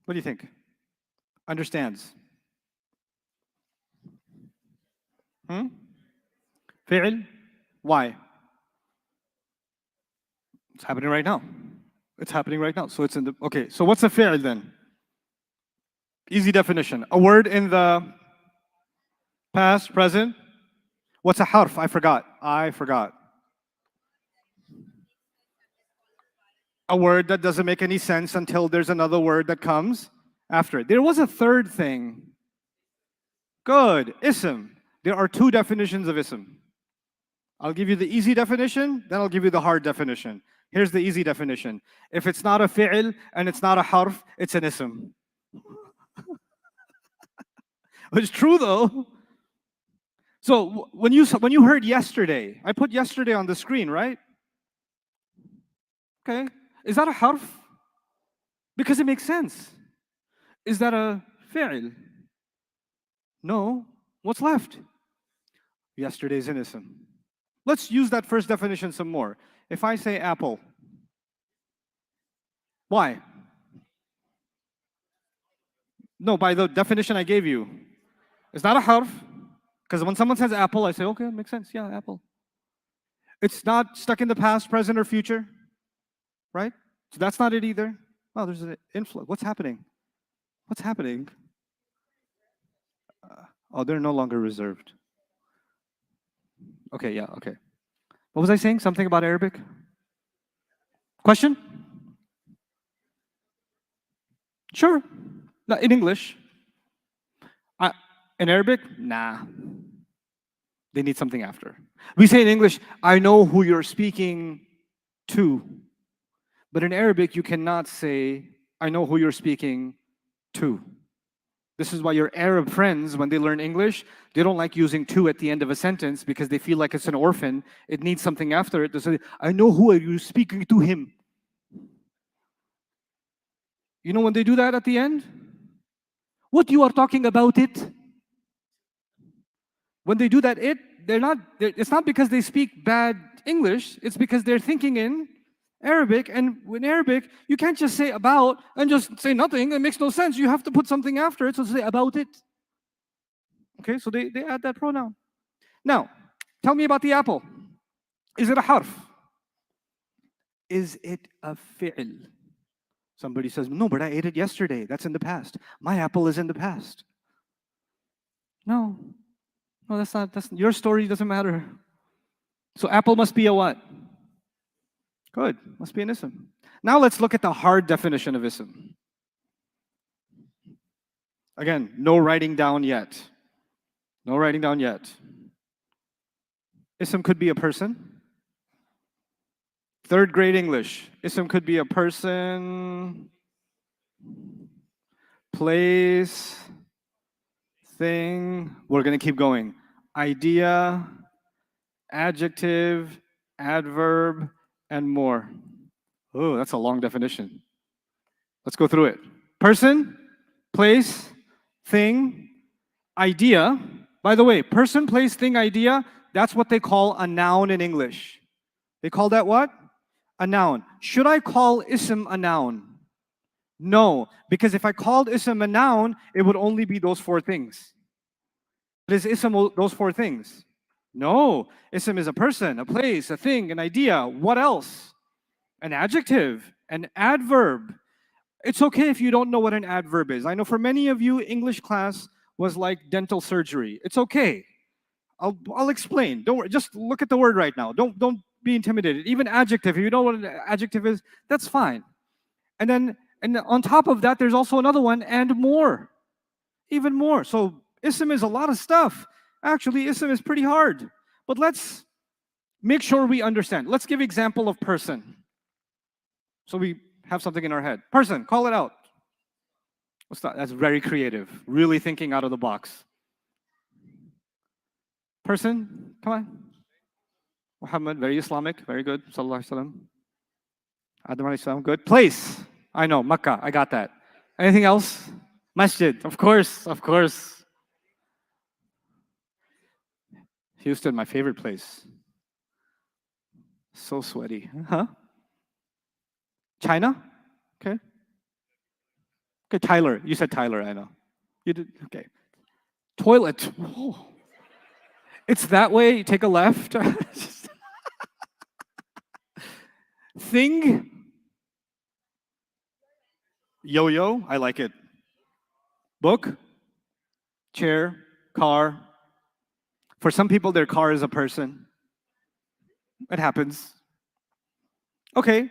do you think? Understands? Fi'l? Why? It's happening right now. It's happening right now. So it's in the, okay, so what's a fi'l then? Easy definition. A word in the past, present. What's a harf? I forgot. A word that doesn't make any sense until there's another word that comes after it. There was a third thing. Good. Ism. There are two definitions of ism. I'll give you the easy definition, then I'll give you the hard definition. Here's the easy definition. If it's not a fi'l and it's not a harf, it's an ism. It's true though. So when you heard yesterday, I put yesterday on the screen, right? Okay. Is that a harf? Because it makes sense. Is that a fi'l? No. What's left? Yesterday's an ism. Let's use that first definition some more. If I say apple, why? No, by the definition I gave you. It's not a harf, because when someone says apple, I say, okay, makes sense. Yeah, apple. It's not stuck in the past, present, or future, right? So that's not it either. Oh, there's an inflow. What's happening? What's happening? Oh, they're no longer reserved. Okay, yeah, okay. What was I saying? Something about Arabic? Question? Sure. No, in English. In Arabic? Nah. They need something after. We say in English, I know who you're speaking to. But in Arabic, you cannot say, I know who you're speaking to. This is why your Arab friends, when they learn English, they don't like using to at the end of a sentence because they feel like it's an orphan. It needs something after it. They say, I know who are you speaking to him. You know when they do that at the end? What you are talking about it? When they do that, it's not because they speak bad English, it's because they're thinking in Arabic, and in Arabic, you can't just say about and just say nothing. It makes no sense. You have to put something after it, so say about it. Okay, so they add that pronoun. Now, tell me about the apple. Is it a harf? Is it a fi'l? Somebody says, no, but I ate it yesterday. That's in the past. My apple is in the past. No. No, that's your story doesn't matter. So apple must be a what? Good, must be an ism. Now let's look at the hard definition of ism. Again, no writing down yet. No writing down yet. Ism could be a person. Third grade English. Ism could be a person, place, thing. We're going to keep going. Idea, adjective, adverb, and more. Oh, that's a long definition. Let's go through it. Person, place, thing, idea. By the way, person, place, thing, idea, that's what they call a noun in English. They call that what? A noun. Should I call ism a noun? No, because if I called ism a noun, it would only be those four things. But is ism those four things? No, ism is a person, a place, a thing, an idea. What else? An adjective, an adverb. It's okay if you don't know what an adverb is. I know for many of you, English class was like dental surgery. It's okay. I'll explain. Don't worry. Just look at the word right now. Don't be intimidated. Even adjective, if you know what an adjective is, that's fine. And on top of that, there's also another one, and more. Even more. So ism is a lot of stuff. Actually, ism is pretty hard. But let's make sure we understand. Let's give example of person. So we have something in our head. Person, call it out. What's that? That's very creative. Really thinking out of the box. Person, come on. Muhammad, very Islamic, very good. Sallallahu Alaihi Wasallam. Adam Alayhi Salam, good. Place, I know, Makkah, I got that. Anything else? Masjid, of course, of course. Houston, my favorite place. So sweaty, huh? China, okay. Okay, Tyler, you said Tyler, I know. You did, okay. Toilet, oh. It's that way, you take a left. Thing, yo-yo, I like it. Book, chair, car. For some people, their car is a person. It happens. Okay,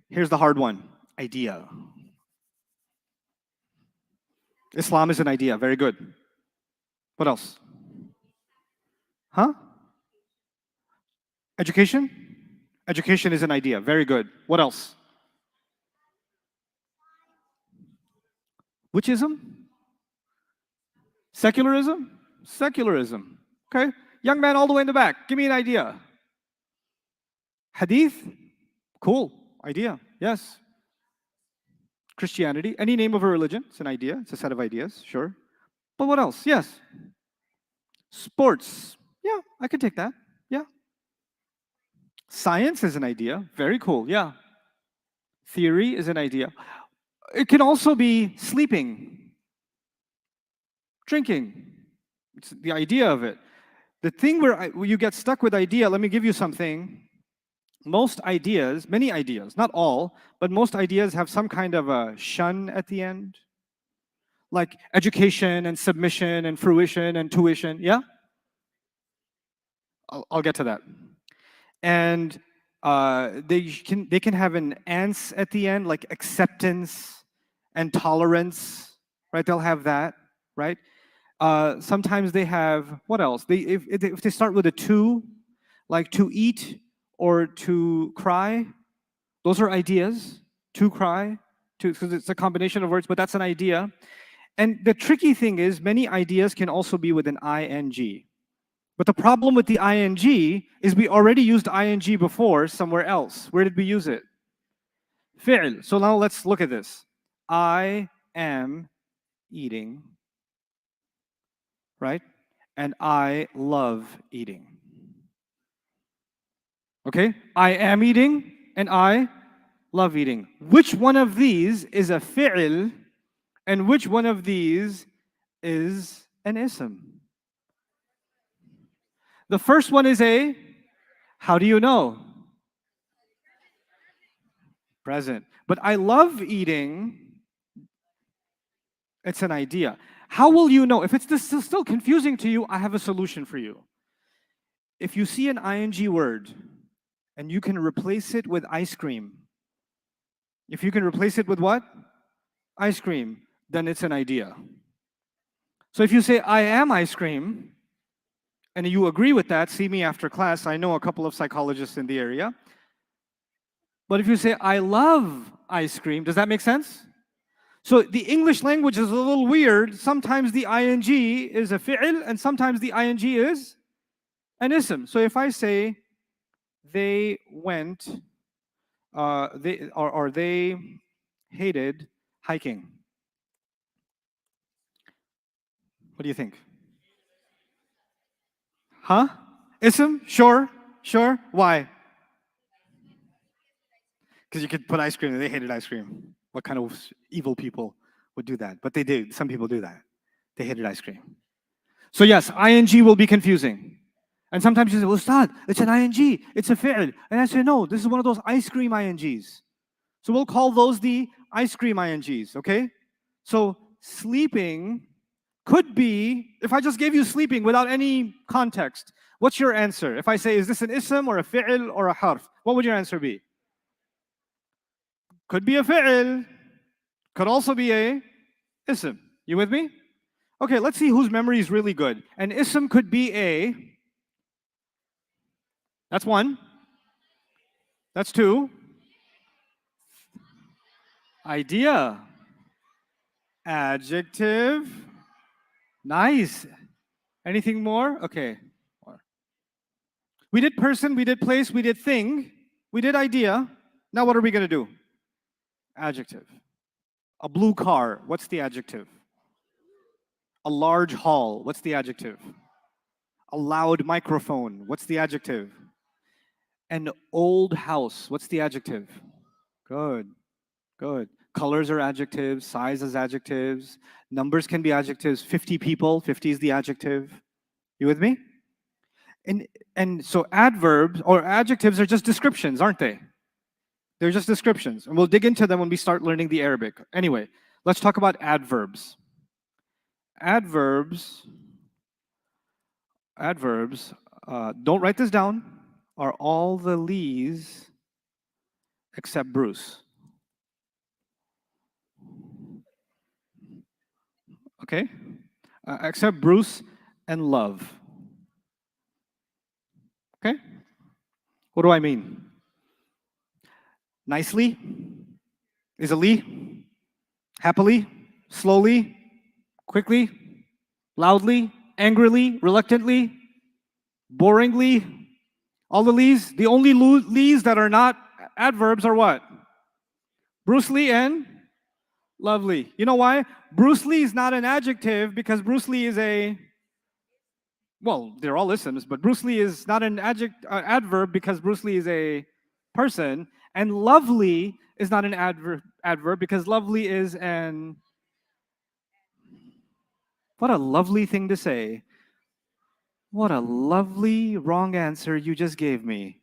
here's the hard one. Idea. Islam is an idea. Very good. What else? Huh? Education? Education is an idea. Very good. What else? Which ism? Secularism? Secularism. Okay. Young man all the way in the back. Give me an idea. Hadith? Cool. Idea. Yes. Christianity. Any name of a religion. It's an idea. It's a set of ideas. Sure. But what else? Yes. Sports. Yeah, I could take that. Yeah. Science is an idea. Very cool. Yeah. Theory is an idea. It can also be sleeping, drinking. It's the idea of it. The thing where you get stuck with idea, let me give you something. Most ideas, many ideas, not all, but most ideas have some kind of a shun at the end, like education and submission and fruition and tuition. Yeah, I'll get to that. And they can have an ance at the end, like acceptance and tolerance, right? They'll have that, right? Sometimes they have what else? If they start with a to, like to eat or to cry, those are ideas. To cry, to because it's a combination of words, but that's an idea. And the tricky thing is, many ideas can also be with an ing. But the problem with the ing is we already used ing before somewhere else. Where did we use it? Fi'l. So now let's look at this. I am eating, right? And I love eating. Okay? I am eating and I love eating. Which one of these is a fi'l and which one of these is an ism? The first one is a, how do you know? Present. But I love eating, it's an idea. How will you know? If it's still confusing to you, I have a solution for you. If you see an ing word and you can replace it with ice cream, if you can replace it with what? Ice cream, then it's an idea. So if you say, I am ice cream, and you agree with that, see me after class. I know a couple of psychologists in the area. But if you say, I love ice cream, does that make sense? So the English language is a little weird. Sometimes the ing is a fi'l, and sometimes the ing is an ism. So if I say, they went, they hated hiking. What do you think? Huh? Ism? Sure. Sure. Why? Because you could put ice cream and they hated ice cream. What kind of evil people would do that? But they do. Some people do that. They hated ice cream. So yes, ing will be confusing. And sometimes you say, well, Ustad, it's an ing. It's a fi'l. And I say, no, this is one of those ice cream ings. So we'll call those the ice cream ings, okay? So sleeping could be, if I just gave you sleeping without any context, what's your answer? If I say, is this an ism or a fi'l or a harf? What would your answer be? Could be a fi'l, could also be a ism. You with me? Okay, let's see whose memory is really good. An ism could be a, that's one, that's two, idea, adjective, nice. Anything more? Okay. We did person, we did place, we did thing, we did idea. Now what are we going to do? Adjective. A blue car, what's the adjective? A large hall, what's the adjective? A loud microphone, what's the adjective? An old house, what's the adjective? Good, good. Colors are adjectives, size is adjectives, numbers can be adjectives. 50 people, 50 is the adjective. You with me? And so adverbs or adjectives are just descriptions, aren't they? They're just descriptions. And we'll dig into them when we start learning the Arabic. Anyway, let's talk about adverbs. Adverbs, don't write this down, are all the Lees except Bruce. Okay? Except Bruce and Love. Okay? What do I mean? Nicely? Easily? Happily? Slowly? Quickly? Loudly? Angrily? Reluctantly? Boringly? All the Lees? The only Lees that are not adverbs are what? Bruce Lee and lovely. You know why? Bruce Lee is not an adjective because Bruce Lee is a Well, they're all isms, but Bruce Lee is not an adverb because Bruce Lee is a person, and lovely is not an adverb because lovely is an. What a lovely thing to say. What a lovely wrong answer you just gave me.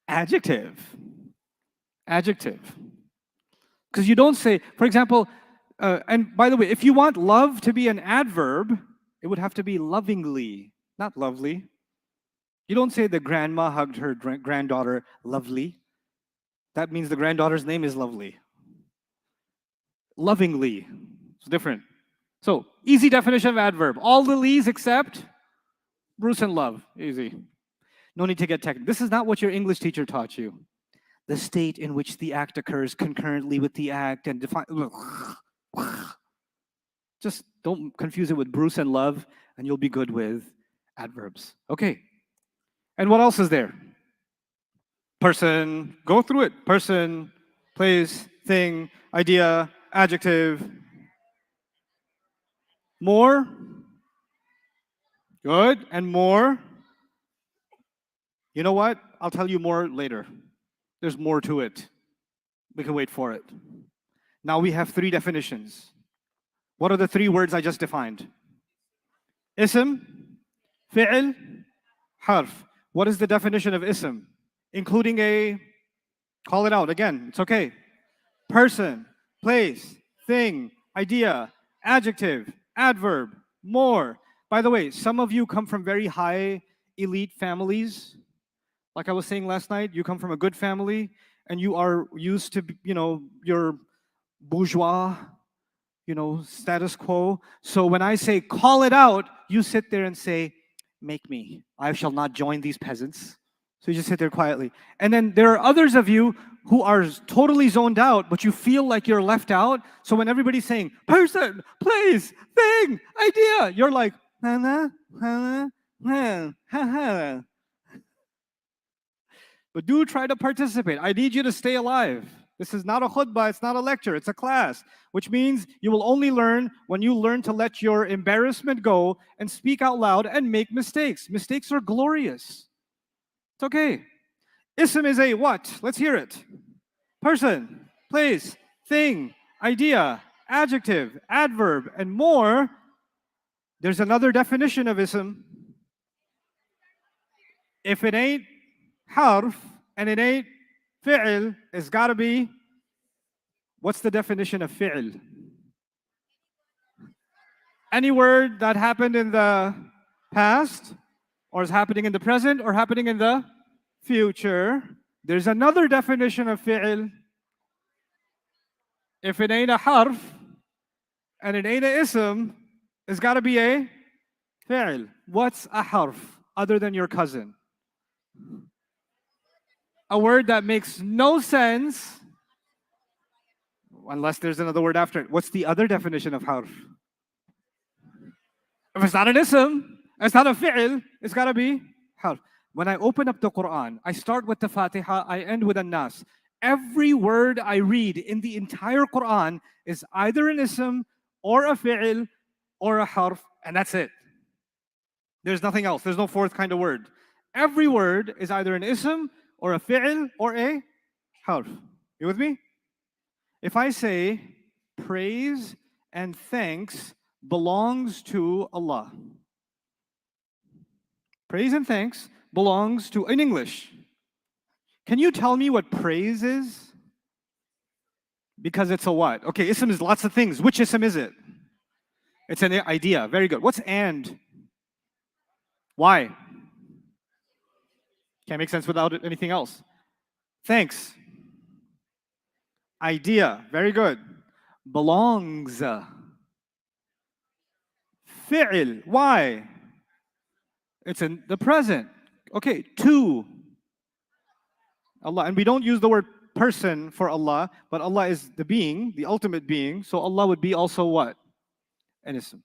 Adjective. Adjective. Because you don't say, for example, and by the way, if you want love to be an adverb, it would have to be lovingly, not lovely. You don't say the grandma hugged her granddaughter lovely. That means the granddaughter's name is lovely. Lovingly. It's different. So, easy definition of adverb. All the lees except Bruce and love. Easy. No need to get technical. This is not what your English teacher taught you. The state in which the act occurs concurrently with the act and define. Just don't confuse it with Bruce and love, and you'll be good with adverbs. Okay. And what else is there? Person, go through it. Person, place, thing, idea, adjective. More. Good. And more. You know what? I'll tell you more later. There's more to it. We can wait for it. Now we have 3 definitions. What are the 3 words I just defined? Ism, fi'l, harf. What is the definition of ism? Including a, call it out again, it's okay. Person, place, thing, idea, adjective, adverb, more. By the way, some of you come from very high elite families. Like I was saying last night, you come from a good family and you are used to, your bourgeois, status quo. So when I say call it out, you sit there and say, make me. I shall not join these peasants. So you just sit there quietly. And then there are others of you who are totally zoned out, but you feel like you're left out. So when everybody's saying, person, place, thing, idea, you're like, ha ha ha ha. But do try to participate. I need you to stay alive. This is not a khutbah, it's not a lecture, it's a class, which means you will only learn when you learn to let your embarrassment go and speak out loud and make mistakes. Mistakes are glorious. It's okay. Ism is a what? Let's hear it. Person, place, thing, idea, adjective, adverb, and more. There's another definition of ism. If it ain't harf and it ain't fi'l, it's got to be. What's the definition of fi'l? Any word that happened in the past, or is happening in the present, or happening in the future. There's another definition of fi'l. If it ain't a harf and it ain't a ism, it's got to be a fi'l. What's a harf other than your cousin? A word that makes no sense unless there's another word after it. What's the other definition of harf? If it's not an ism, it's not a fi'l, it's got to be harf. When I open up the Quran, I start with the Fatiha, I end with an-Nas. Every word I read in the entire Quran is either an ism or a fi'l or a harf, and that's it. There's nothing else. There's no fourth kind of word. Every word is either an ism or a fi'l or a harf. You with me? If I say praise and thanks belongs to Allah. Praise and thanks belongs to, in English. Can you tell me what praise is? Because it's a what? Okay, ism is lots of things. Which ism is it? It's an idea. Very good. What's and? Why? Can't make sense without anything else. Thanks. Idea. Very good. Belongs. Fi'l. Why? It's in the present. Okay, to Allah. And we don't use the word person for Allah, but Allah is the being, the ultimate being. So Allah would be also what? An ism.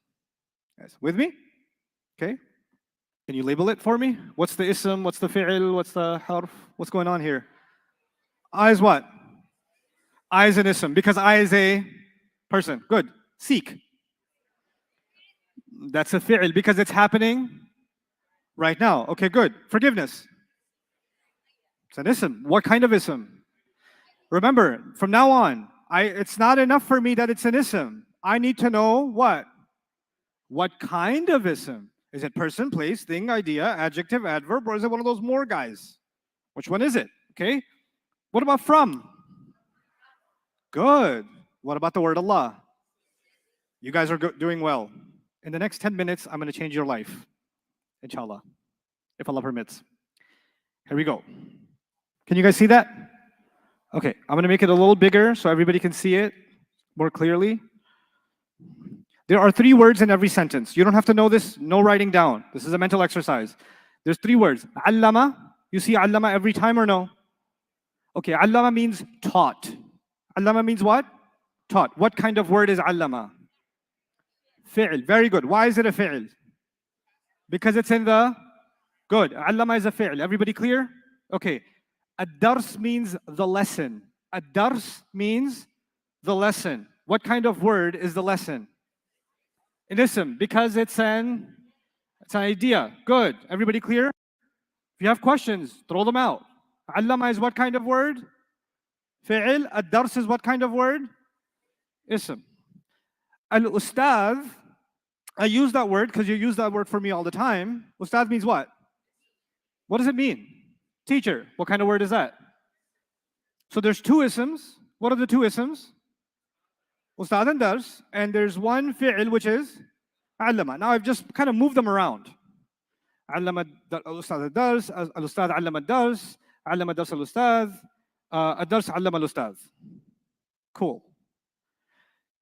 Yes. With me? Okay. Can you label it for me? What's the ism? What's the fi'l? What's the harf? What's going on here? I is what? I is an ism because I is a person. Good. Seek. That's a fi'l because it's happening right now. Okay, good. Forgiveness. It's an ism. What kind of ism? Remember, from now on, it's not enough for me that it's an ism. I need to know what? What kind of ism? Is it person, place, thing, idea, adjective, adverb, or is it one of those more guys? Which one is it? Okay. What about from? Good. What about the word Allah? You guys are doing well. In the next 10 minutes, I'm going to change your life. Inshallah. If Allah permits. Here we go. Can you guys see that? Okay, I'm going to make it a little bigger so everybody can see it more clearly. There are 3 words in every sentence. You don't have to know this, no writing down. This is a mental exercise. There's 3 words. Allama. You see allama every time or no? Okay, allama means taught. Allama means what? Taught. What kind of word is allama? Fi'l. Very good. Why is it a fi'l? Because it's in the... Good. Allama is a fi'l. Everybody clear? Okay. Ad-dars means the lesson. Ad-dars means the lesson. What kind of word is the lesson? An ism, because it's an idea. Good. Everybody clear? If you have questions, throw them out. Allama is what kind of word? Fi'il. Ad-dars is what kind of word? Ism. Al-ustad, I use that word because you use that word for me all the time. Ustad means what? What does it mean? Teacher. What kind of word is that? So there's 2 isms. What are the 2 isms? Ustad and dars. And there's one fi'il which is allama. Now I've just kind of moved them around. Allama al-ustad ad-dars, al-ustad allama ad-dars, allama dars al-ustad, ad-dars allama al-ustad. Cool.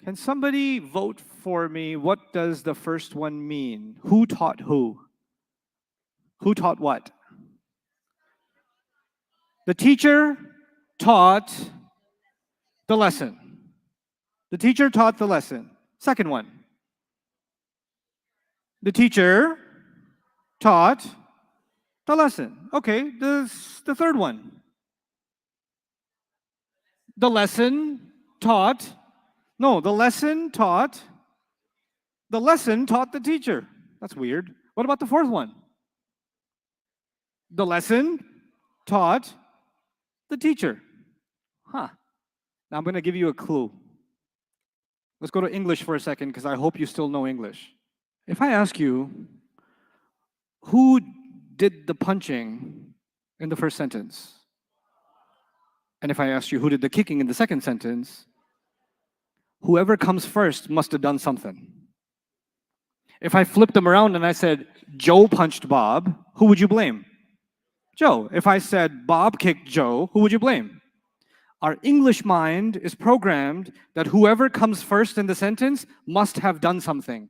Can somebody vote for me? What does the first one mean? Who taught who? Who taught what? The teacher taught the lesson. The teacher taught the lesson. Second one. The teacher taught the lesson. Okay, the third one. The lesson taught. No, the lesson taught. The lesson taught the teacher. That's weird. What about the fourth one? The lesson taught the teacher. Huh. Now I'm going to give you a clue. Let's go to English for a second because I hope you still know English. If I ask you, who did the punching in the first sentence? And if I ask you, who did the kicking in the second sentence? Whoever comes first must have done something. If I flipped them around and I said, Joe punched Bob, who would you blame? Joe. If I said Bob kicked Joe, who would you blame? Our English mind is programmed that whoever comes first in the sentence must have done something.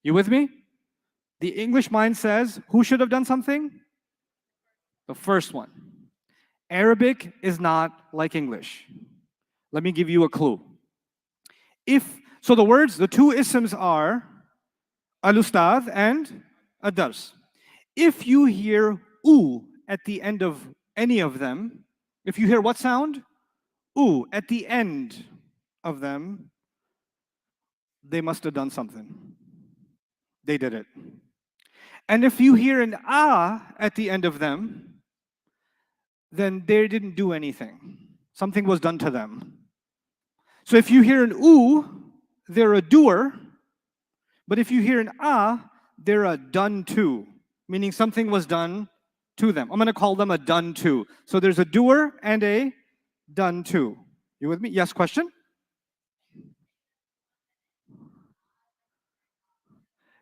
You with me? The English mind says, who should have done something? The first one. Arabic is not like English. Let me give you a clue. So the words, the 2 isms are al-ustad and ad-dars. If you hear oo at the end of any of them, if you hear what sound? Oo at the end of them, they must have done something. They did it. And if you hear an ah at the end of them, then they didn't do anything. Something was done to them. So if you hear an oo, they're a doer. But if you hear an ah, they're a done to, meaning something was done to them. I'm going to call them a done to. So there's a doer and a done to. You with me? Yes, question?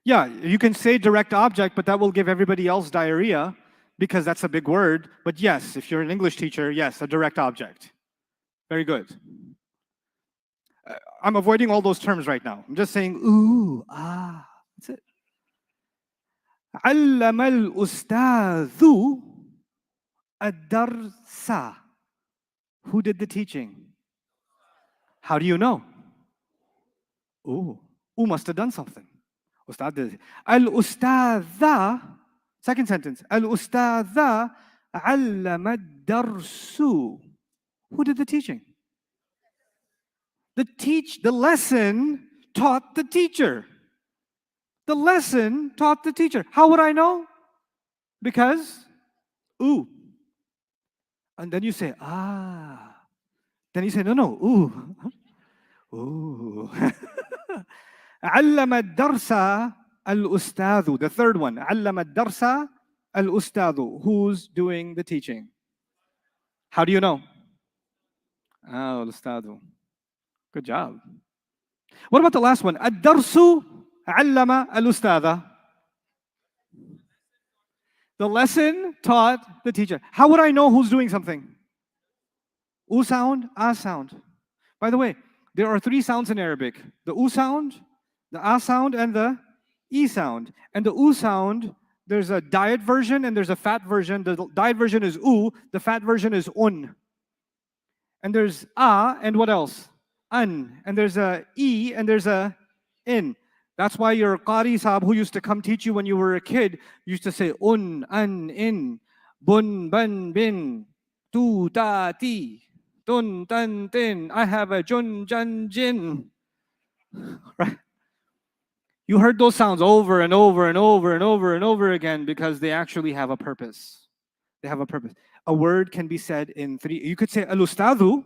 Yeah, you can say direct object, but that will give everybody else diarrhea because that's a big word. But yes, if you're an English teacher, yes, a direct object. Very good. I'm avoiding all those terms right now. I'm just saying, ooh, ah, that's it. علم الأستاذ الدرس. Who did the teaching? How do you know? Ooh, must have done something. Ustad did it. Al-ustadha, second sentence. Al-ustadha allama ad-darsu. Who did the teaching? The lesson taught the teacher. The lesson taught the teacher. How would I know? Because, ooh. And then you say, ah. Then you say, no, no, ooh. Ooh. علم الدرس الأستاذ. The third one. علم الدرس الأستاذ. Who's doing the teaching? How do you know? Oh, الأستاذ. Good job. What about the last one? الدرس علم الأستاذ. The lesson taught the teacher. How would I know who's doing something? U sound, A sound. By the way, there are 3 sounds in Arabic. The U sound, the A sound, and the E sound. And the U sound, there's a diet version and there's a fat version. The diet version is U, the fat version is Un. And there's A, and what else? An. And there's a E, and there's a In. That's why your Qari Sahab who used to come teach you when you were a kid used to say Un, An, In, Bun, Ban, Bin, Tu, Ta, Ti, Tun, Tan, Tin. I have a Jun, Jan, Jin. Right? You heard those sounds over and over and over and over and over again because they actually have a purpose. They have a purpose. A word can be said in 3. You could say al-ustadhu,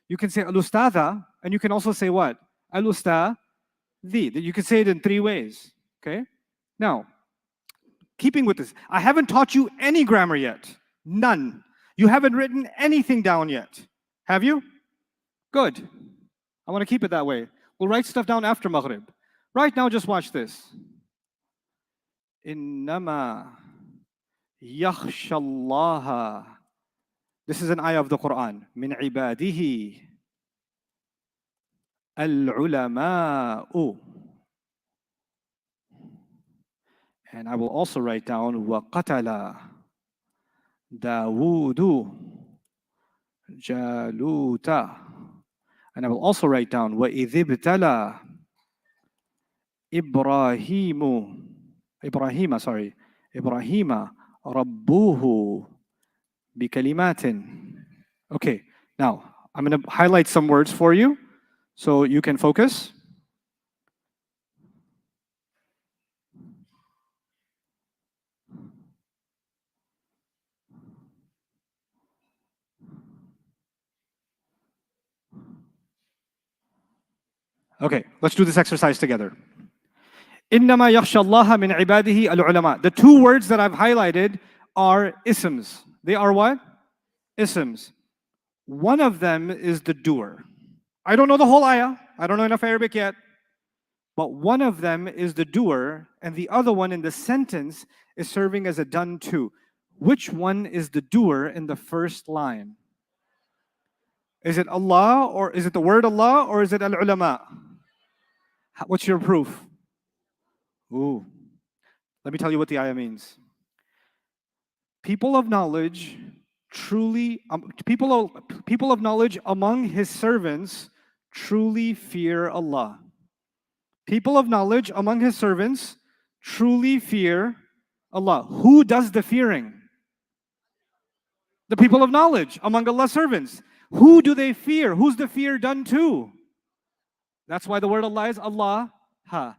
you can say al-ustadha, and you can also say what? Al-ustadhi. You can say it in 3 ways. Okay? Now, keeping with this, I haven't taught you any grammar yet. None. You haven't written anything down yet. Have you? Good. I want to keep it that way. We'll write stuff down after Maghrib. Right now, just watch this. Innama yakhshallaha. This is an ayah of the Quran. Min ibadihi al-ulama'u. And I will also write down وَقَتَلَ دَاوُودُ جَالُوتَ. And I will also write down وَإِذِ ابْتَلَى إبراهيم ربوه بكلمات. Okay, now I'm going to highlight some words for you so you can focus. Okay, let's do this exercise together. إِنَّمَا يَخْشَى اللَّهَ مِنْ عِبَادِهِ الْعُلَمَاء. The 2 words that I've highlighted are isms. They are what? Isms. One of them is the doer. I don't know the whole ayah. I don't know enough Arabic yet. But one of them is the doer, and the other one in the sentence is serving as a done to. Which one is the doer in the first line? Is it Allah, or is it the word Allah, or is it al-ulama? What's your proof? Ooh. Let me tell you what the ayah means. People of knowledge truly, people of knowledge among His servants truly fear Allah. People of knowledge among His servants truly fear Allah. Who does the fearing? The people of knowledge among Allah's servants. Who do they fear? Who's the fear done to? That's why the word Allah is Allah. Ha.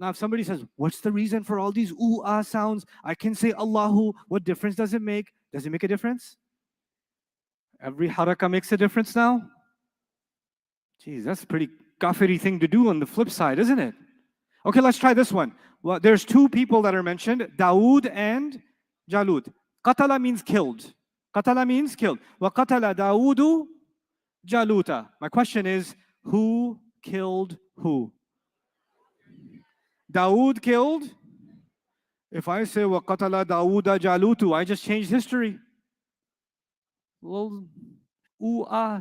Now, if somebody says, what's the reason for all these ah sounds? I can say Allahu. What difference does it make? Does it make a difference? Every haraka makes a difference now? Geez, that's a pretty kafiri thing to do on the flip side, isn't it? Okay, let's try this one. Well, there's 2 people that are mentioned, Dawood and Jalut. Qatala means killed. Qatala means killed. Wa qatala Dawudu Jaluta. My question is, who killed who? Dawood killed. If I say wa qatala Dawuda Jalutu, I just changed history. Well,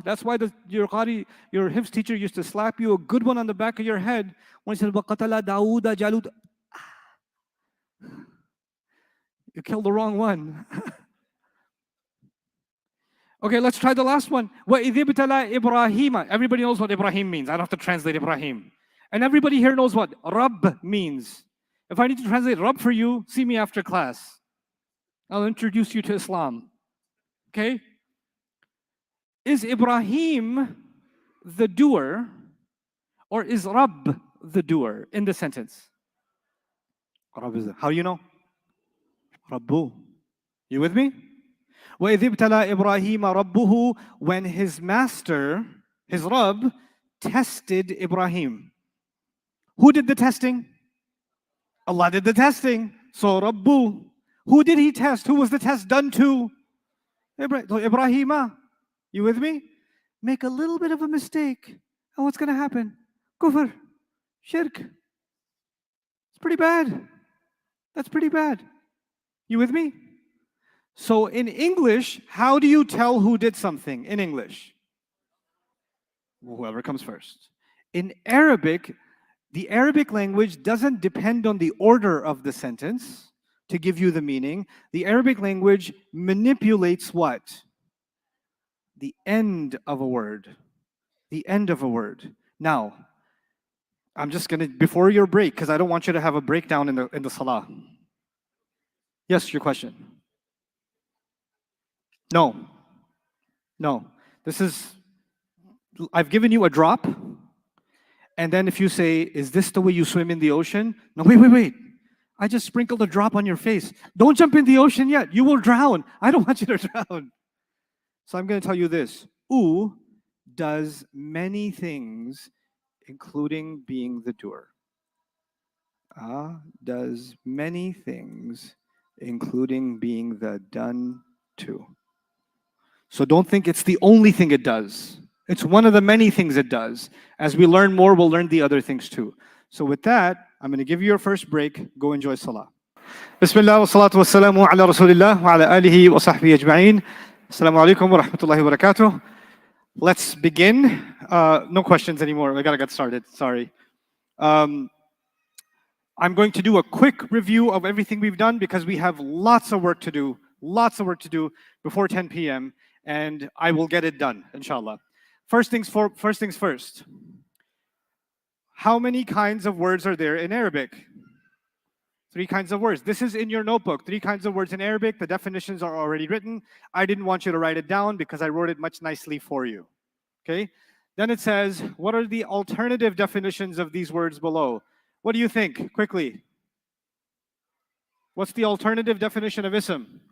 that's why your Hifz teacher used to slap you a good one on the back of your head when he said, وَقَتَلَ دَاوُودَ جَالُوتَ. You killed the wrong one. Okay, let's try the last one. وَإِذِ ابْتَلَى إِبْرَاهِيمَ. Everybody knows what Ibrahim means. I don't have to translate Ibrahim. And everybody here knows what Rabb means. If I need to translate Rabb for you, see me after class. I'll introduce you to Islam. Okay? Is Ibrahim the doer, or is Rabb the doer in the sentence? Rabb is there. How do you know? Rabbu. You with me? وَإِذِ ابْتَلَى إِبْرَاهِيمَ رَبُّهُ, when his master, his Rabb, tested Ibrahim. Who did the testing? Allah did the testing. So Rabbu. Who did he test? Who was the test done to? Ibrahim. You with me? Make a little bit of a mistake. And what's going to happen? Kufr. Shirk. It's pretty bad. That's pretty bad. You with me? So in English, how do you tell who did something in English? Whoever comes first. In Arabic, the Arabic language doesn't depend on the order of the sentence to give you the meaning. The Arabic language manipulates what? The end of a word. The end of a word. Now, I'm just going to, before your break, because I don't want you to have a breakdown in the salah. Yes, your question. No. No. This is, I've given you a drop. And then if you say, is this the way you swim in the ocean? No, wait. I just sprinkled a drop on your face. Don't jump in the ocean yet. You will drown. I don't want you to drown. So I'm going to tell you this. U does many things, including being the doer. Does many things, including being the done to. So don't think it's the only thing it does. It's one of the many things it does. As we learn more, we'll learn the other things too. So with that, I'm going to give you your first break. Go enjoy Salah. Bismillah wa salatu wa salamu ala Rasulillah wa ala alihi wa sahbihi ajma'in. Assalamu alaikum wa rahmatullahi wa barakatuh. Let's begin. No questions anymore. I got to get started. Sorry. I'm going to do a quick review of everything we've done because we have lots of work to do. Lots of work to do before 10 p.m. And I will get it done, inshallah. First things first. How many kinds of words are there in Arabic? 3 kinds of words. This is in your notebook. 3 kinds of words in Arabic. The definitions are already written. I didn't want you to write it down because I wrote it much nicely for you. Okay? Then it says, what are the alternative definitions of these words below? What do you think? Quickly. What's the alternative definition of ism?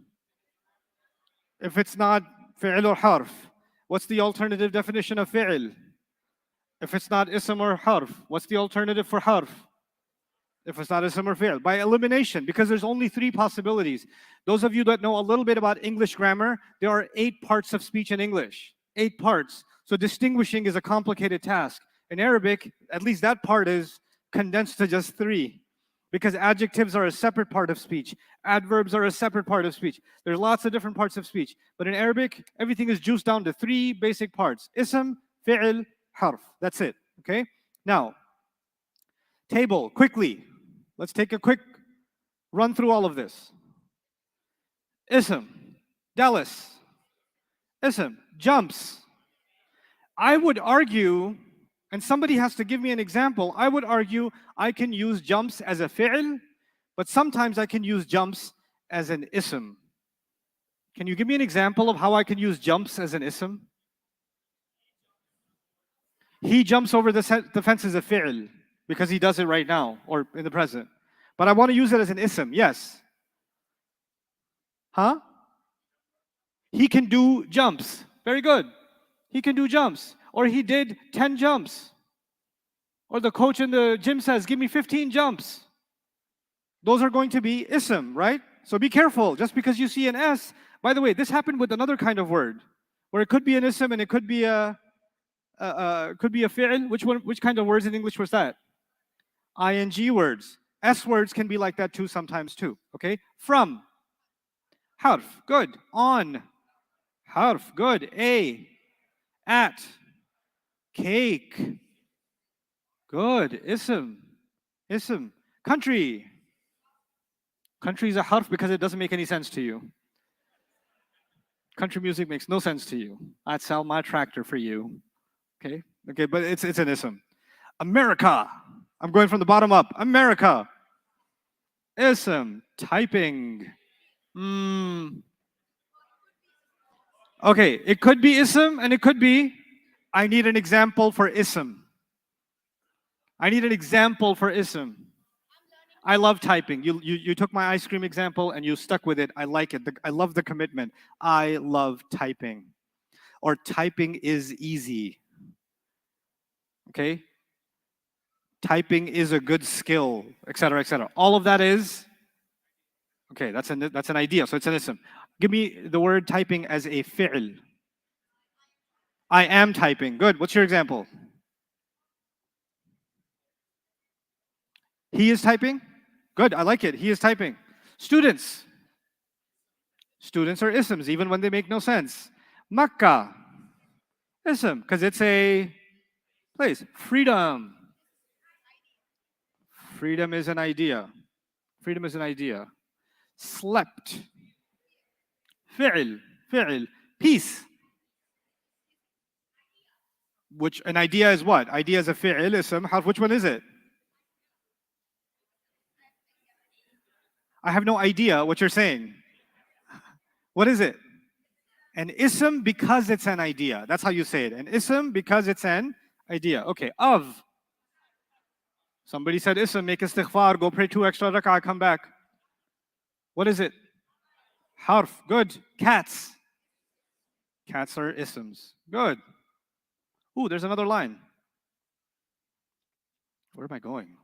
If it's not fi'l or harf. What's the alternative definition of fi'l? If it's not ism or harf. What's the alternative for harf? If it's not ism or fi'l. By elimination, because there's only 3 possibilities. Those of you that know a little bit about English grammar, there are 8 parts of speech in English. 8 parts. So distinguishing is a complicated task. In Arabic, at least that part is condensed to just 3. Because adjectives are a separate part of speech. Adverbs are a separate part of speech. There's lots of different parts of speech. But in Arabic, everything is juiced down to 3 basic parts. Ism, fi'l, harf. That's it. Okay? Now, table, quickly. Let's take a quick run through all of this. Ism, Dallas. Ism, jumps. I would argue, and somebody has to give me an example, I would argue I can use jumps as a fi'l, but sometimes I can use jumps as an ism. Can you give me an example of how I can use jumps as an ism? He jumps over the fence as a fi'l, because he does it right now, or in the present. But I want to use it as an ism, yes. Huh? He can do jumps. Very good. He can do jumps. Or he did 10 jumps. Or the coach in the gym says, give me 15 jumps. Those are going to be ism, right? So be careful. Just because you see an S. By the way, this happened with another kind of word, where it could be an ism and it could be a fi'l. Which kind of words in English was that? ING words. S words can be like that too sometimes too. Okay? From. Harf. Good. On. Harf. Good. A. At. Cake. Good. Ism. Ism. Country. Country is a harf because it doesn't make any sense to you. Country music makes no sense to you. I'd sell my tractor for you. Okay? Okay, but it's an ism. America. I'm going from the bottom up. America. Ism. Typing. Okay, it could be ism and it could be, I need an example for ism. I need an example for ism. I love typing. You took my ice cream example and you stuck with it. I like it. I love the commitment. I love typing. Or typing is easy. Okay? Typing is a good skill, etc., etc. All of that is okay. That's an idea. So it's an ism. Give me the word typing as a fi'l. I am typing. Good. What's your example? He is typing. Good. I like it. He is typing. Students. Students are isms even when they make no sense. Makkah. Ism because it's a place. Freedom. Freedom is an idea. Freedom is an idea. Slept. Fi'l. Fi'l. Peace. Which an idea is what? Idea is a fi'l, ism. Which one is it? I have no idea what you're saying. What is it? An ism because it's an idea. That's how you say it. An ism because it's an idea. Okay, of. Somebody said ism, make istighfar, go pray 2 extra rak'ah, come back. What is it? Harf. Good. Cats. Cats are isms. Good. Ooh, there's another line. Where am I going?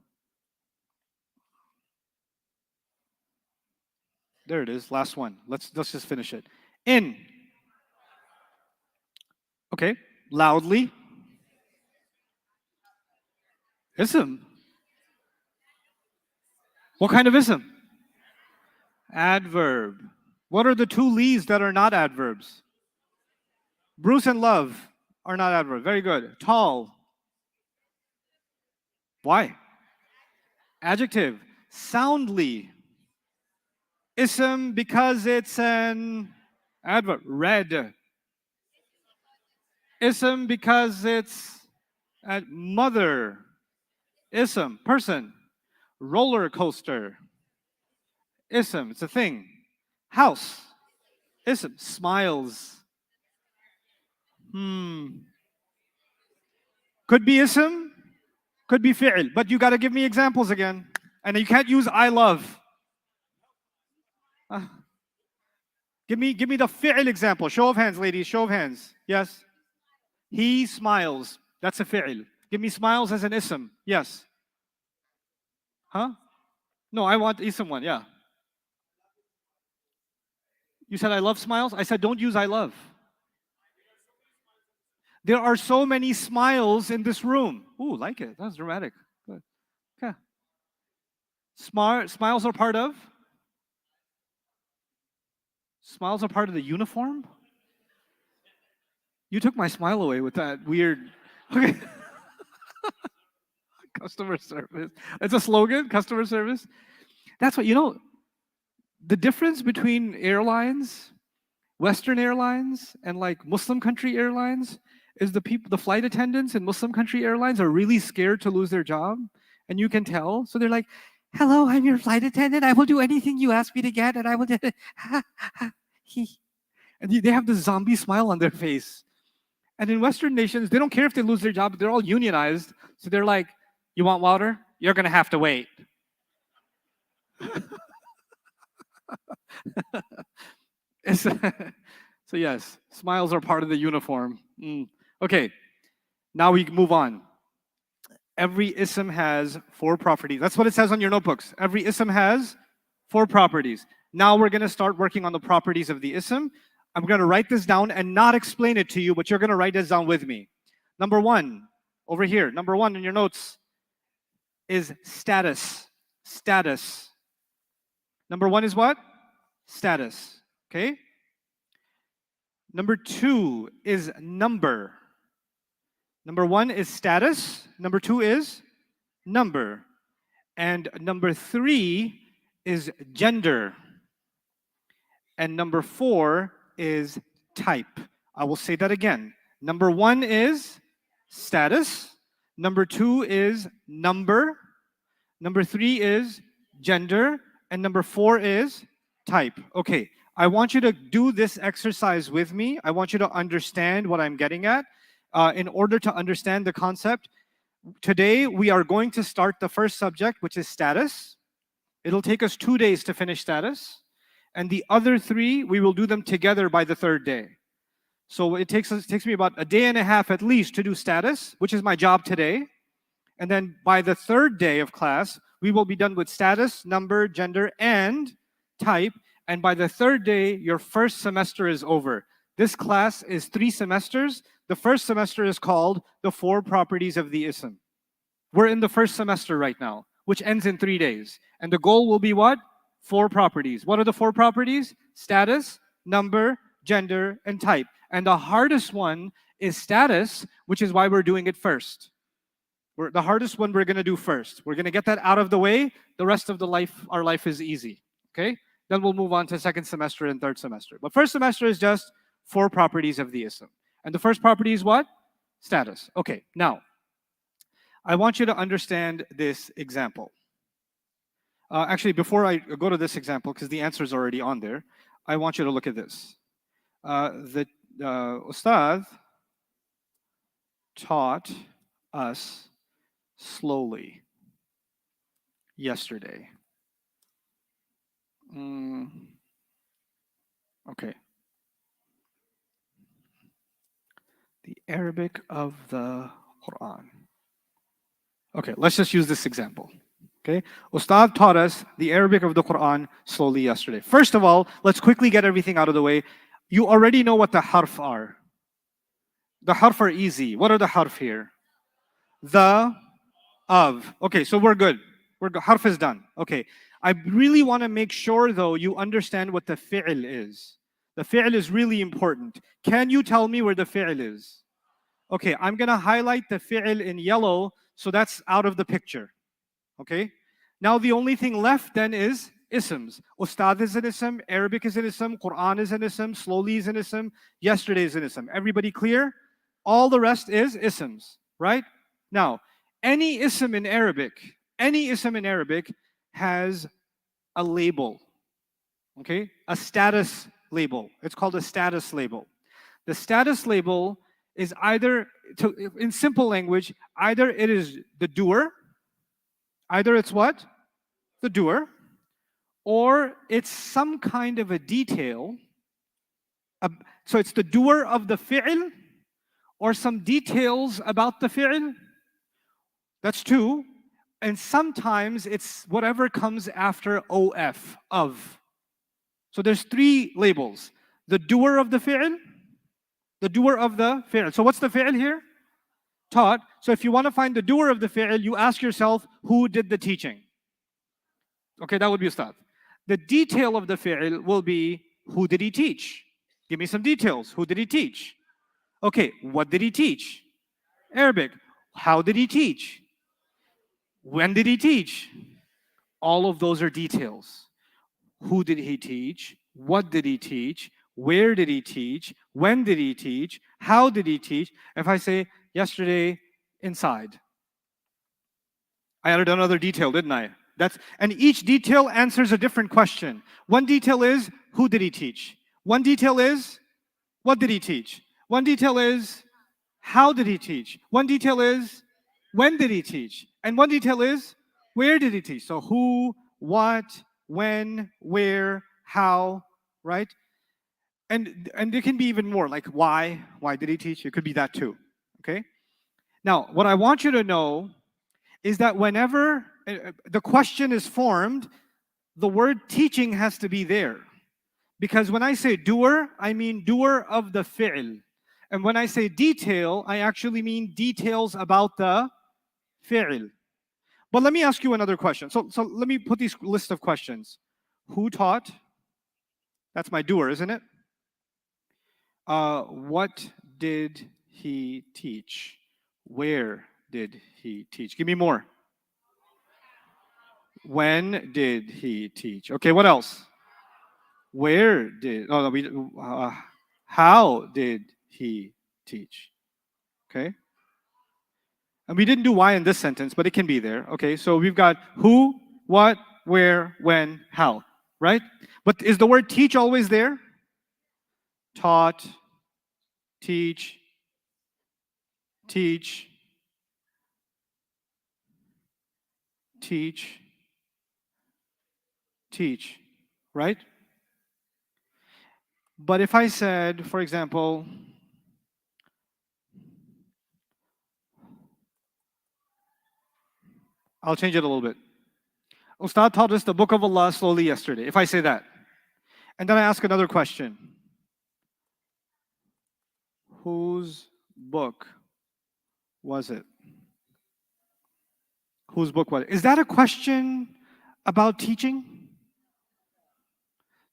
There it is. Last one. Let's just finish it. In. Okay. Loudly. Ism. What kind of ism? Adverb. What are the 2 lees that are not adverbs? Bruce and love are not adverbs. Very good. Tall. Why? Adjective. Soundly. Ism because it's an adverb. Red. Ism because it's a mother. Ism. Person. Roller coaster. Ism. It's a thing. House. Ism. Smiles. Could be ism, could be fi'l, but you got to give me examples again. And you can't use I love. Give me the fi'l example. Show of hands, ladies. Show of hands. Yes. He smiles. That's a fi'l. Give me smiles as an ism. Yes. Huh? No, I want ism one. Yeah. You said I love smiles? I said don't use I love. There are so many smiles in this room. Ooh, like it. That's dramatic. Good. Okay. Smiles are part of? Smiles are part of the uniform? You took my smile away with that weird. Okay. Customer service. It's a slogan, customer service. That's what, the difference between airlines, Western airlines, and like Muslim country airlines is the flight attendants in Muslim country airlines are really scared to lose their job. And you can tell. So they're like, hello, I'm your flight attendant. I will do anything you ask me to get. And I will do and they have this zombie smile on their face. And in Western nations, they don't care if they lose their job. They're all unionized. So they're like, you want water? You're going to have to wait. So yes, smiles are part of the uniform. Okay, now we move on. Every ism has 4 properties. That's what it says on your notebooks. Every ism has 4 properties. Now we're going to start working on the properties of the ism. I'm going to write this down and not explain it to you, but you're going to write this down with me. Number 1, over here. Number 1 in your notes is status. Status. Number 1 is what? Status. Okay? Number 2 is number. Number 1 is status. Number 2 is number. And number 3 is gender. And number 4 is type. I will say that again. Number 1 is status. Number 2 is number. Number 3 is gender. And number 4 is type. Okay, I want you to do this exercise with me. I want you to understand what I'm getting at. In order to understand the concept, today we are going to start the first subject, which is status. It'll take us 2 days to finish status, and the other 3, we will do them together by the 3rd day. So it takes me about a day and a half at least to do status, which is my job today. And then by the 3rd day of class, we will be done with status, number, gender, and type. And by the 3rd day, your first semester is over. This class is 3 semesters. The first semester is called the 4 properties of the ism. We're in the first semester right now, which ends in 3 days. And the goal will be what? 4 properties. What are the 4 properties? Status, number, gender, and type. And the hardest one is status, which is why we're doing it first. The hardest one we're going to do first. We're going to get that out of the way. The rest of our life is easy. Okay? Then we'll move on to 2nd semester and 3rd semester. But first semester is just 4 properties of the ism. And the first property is what? Status. Okay, now, I want you to understand this example. Actually, before I go to this example, because the answer is already on there, I want you to look at this. The ustad taught us slowly yesterday. Okay. The Arabic of the Quran. Okay, let's just use this example. Okay, Ustad taught us the Arabic of the Quran slowly yesterday. First of all, let's quickly get everything out of the way. You already know what the harf are. The harf are easy. What are the harf here? The, of. Okay, so we're good. Harf is done. Okay, I really want to make sure though you understand what the fi'l is. The fi'l is really important. Can you tell me where the fi'l is? Okay, I'm going to highlight the fi'l in yellow, so that's out of the picture. Okay? Now the only thing left then is isms. Ustad is an ism, Arabic is an ism, Quran is an ism, slowly is an ism, yesterday is an ism. Everybody clear? All the rest is isms, right? Now, any ism in Arabic has a label. Okay? A status label. It's called a status label. The status label is either, in simple language, either it is the doer, either it's what? The doer, or it's some kind of a detail. So it's the doer of the fi'l, or some details about the fi'l. That's 2. And sometimes it's whatever comes after OF, of. So there's 3 labels. The doer of the fi'l, the doer of the fi'l. So what's the fi'l here? Taught. So if you want to find the doer of the fi'l, you ask yourself, who did the teaching? Okay, that would be ustad. The detail of the fi'l will be, who did he teach? Give me some details. Who did he teach? Okay, what did he teach? Arabic. How did he teach? When did he teach? All of those are details. Who did he teach? What did he teach? Where did he teach? When did he teach? How did he teach? If I say, yesterday, inside. I added another detail, didn't I? And each detail answers a different question. One detail is, who did he teach? One detail is, what did he teach? One detail is, how did he teach? One detail is, when did he teach? And one detail is, where did he teach? So who, what, when, where, how, right? And there can be even more, like why did he teach? It could be that too, okay? Now, what I want you to know is that whenever the question is formed, the word teaching has to be there. Because when I say doer, I mean doer of the fi'l. And when I say detail, I actually mean details about the fi'l. But let me ask you another question. So let me put these list of questions. Who taught? That's my doer, isn't it? What did he teach? Where did he teach? Give me more. When did he teach? Okay, what else? Where did, oh, no, how did he teach? Okay? And we didn't do why in this sentence, but it can be there. Okay, so we've got who, what, where, when, how, right? But is the word teach always there? Taught, teach, teach, teach, teach, right? But if I said, for example, I'll change it a little bit. Ustad taught us the book of Allah slowly yesterday. If I say that, and then I ask another question, whose book was it? Whose book was it? Is that a question about teaching?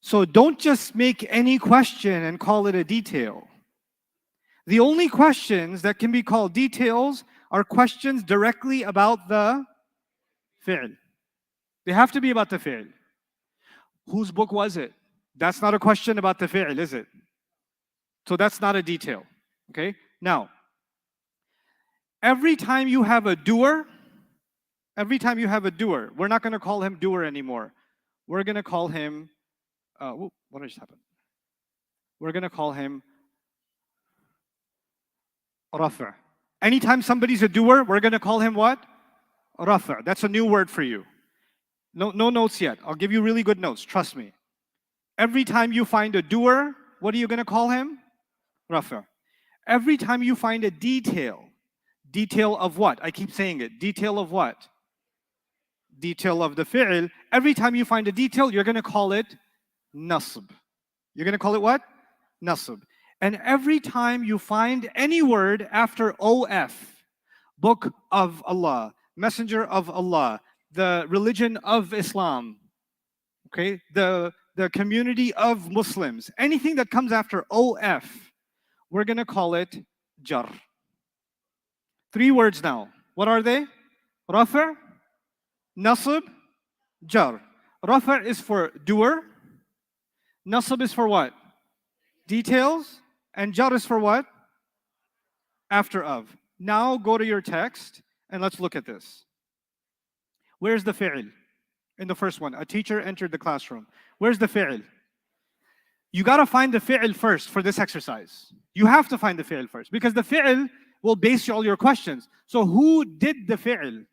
So don't just make any question and call it a detail. The only questions that can be called details are questions directly about the fi'l. They have to be about the fi'l. Whose book was it? That's not a question about the fi'l, is it? So that's not a detail. Okay? Now, every time you have a doer, we're not going to call him doer anymore. We're going to call him, what just happened? We're going to call him rafa'. Anytime somebody's a doer, we're going to call him what? Rafa'. That's a new word for you. No notes yet. I'll give you really good notes. Trust me. Every time you find a doer, what are you going to call him? Rafa'. Every time you find a detail of what? I keep saying it. Detail of what? Detail of the fi'l. Every time you find a detail, you're going to call it nasb. You're going to call it what? Nasb. And every time you find any word after OF, Book of Allah, Messenger of Allah, the religion of Islam, okay, the community of Muslims, anything that comes after OF, we're going to call it jar. 3 words now. What are they? Rafa', nasb, jar. Rafa' is for doer. Nasb is for what? Details. And jar is for what? After of. Now go to your text and let's look at this. Where's the fi'l? In the first one, a teacher entered the classroom. Where's the fi'l? You got to find the fi'l first for this exercise. You have to find the fi'l first because the fi'l will base all your questions. So who did the fi'l?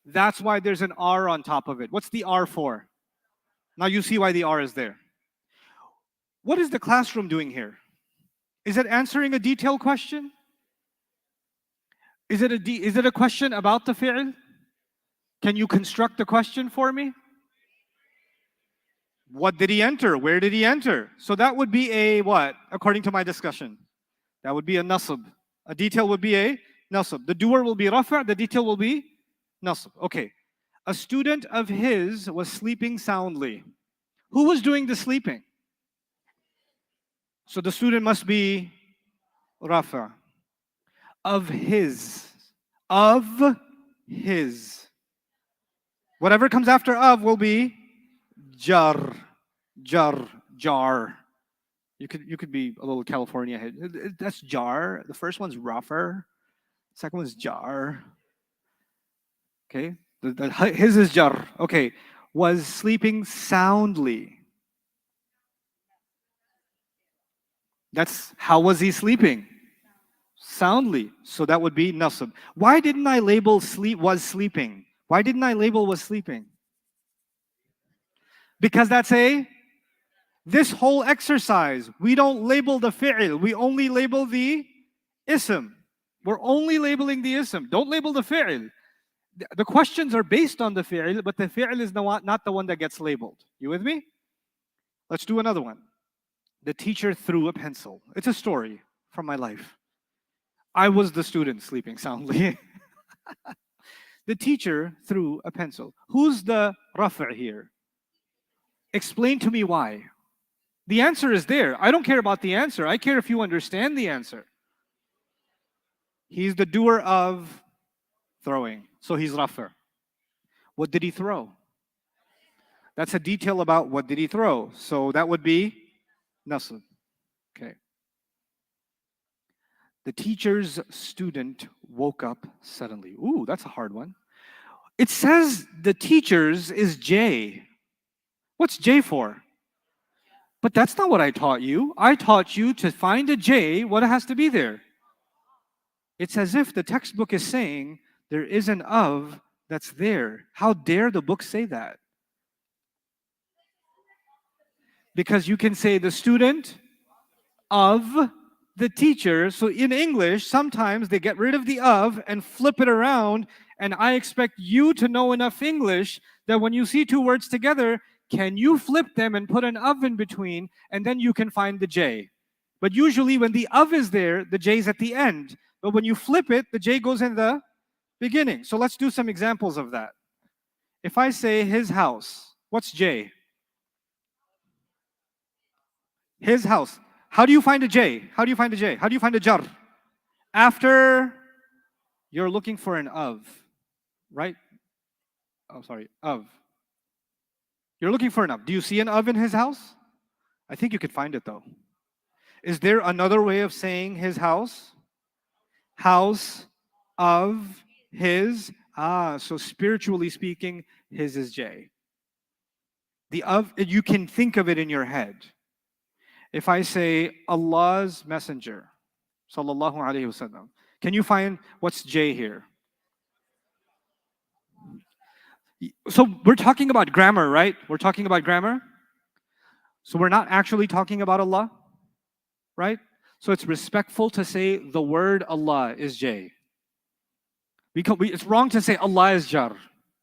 That's why there's an R on top of it. What's the R for? Now you see why the R is there. What is the classroom doing here? Is it answering a detailed question? Is it a question about the fi'l? Can you construct the question for me? What did he enter? Where did he enter? So that would be a what? According to my discussion. That would be a nasb. A detail would be a nasb. The doer will be rafa', the detail will be nasb. Okay. A student of his was sleeping soundly. Who was doing the sleeping? So the student must be rafa'. Of his. Of his. Whatever comes after of will be jar. Jar. Jar. You could be a little California head. That's jar. The first one's rafa'. Second one's jar. Okay. His is jar. Okay. Was sleeping soundly. That's how was he sleeping? Soundly. So that would be nasb. Why didn't I label sleep was sleeping? Why didn't I label was sleeping? Because this whole exercise, we don't label the fi'l. We only label the ism. We're only labeling the ism. Don't label the fi'l. The questions are based on the fi'l, but the fi'l is not the one that gets labeled. You with me? Let's do another one. The teacher threw a pencil. It's a story from my life. I was the student sleeping soundly. The teacher threw a pencil. Who's the rafa' here? Explain to me why. The answer is there. I don't care about the answer. I care if you understand the answer. He's the doer of throwing. So he's rafa'. What did he throw? That's a detail about what did he throw. So that would be nasb. Okay. The teacher's student woke up suddenly. Ooh, that's a hard one. It says the teacher's is J. What's J for? But that's not what I taught you. I taught you to find a J, what has to be there? It's as if the textbook is saying there is an of that's there. How dare the book say that? Because you can say the student of the teacher. So in English, sometimes they get rid of the of and flip it around. And I expect you to know enough English that when you see two words together, can you flip them and put an of in between, and then you can find the J. But usually when the of is there, the J is at the end. But when you flip it, the J goes in the beginning. So let's do some examples of that. If I say his house, what's J? His house. How do you find a J? How do you find a J? How do you find a jar? After you're looking for an of, right? Oh, sorry, of. You're looking for an of. Do you see an of in his house? I think you could find it though. Is there another way of saying his house? House of his. So spiritually speaking, his is J. The of, you can think of it in your head. If I say Allah's messenger, sallallahu alaihi wasallam, can you find what's J here? So we're talking about grammar, right? We're talking about grammar. So we're not actually talking about Allah, right? So it's respectful to say the word Allah is J. It's wrong to say Allah is Jar.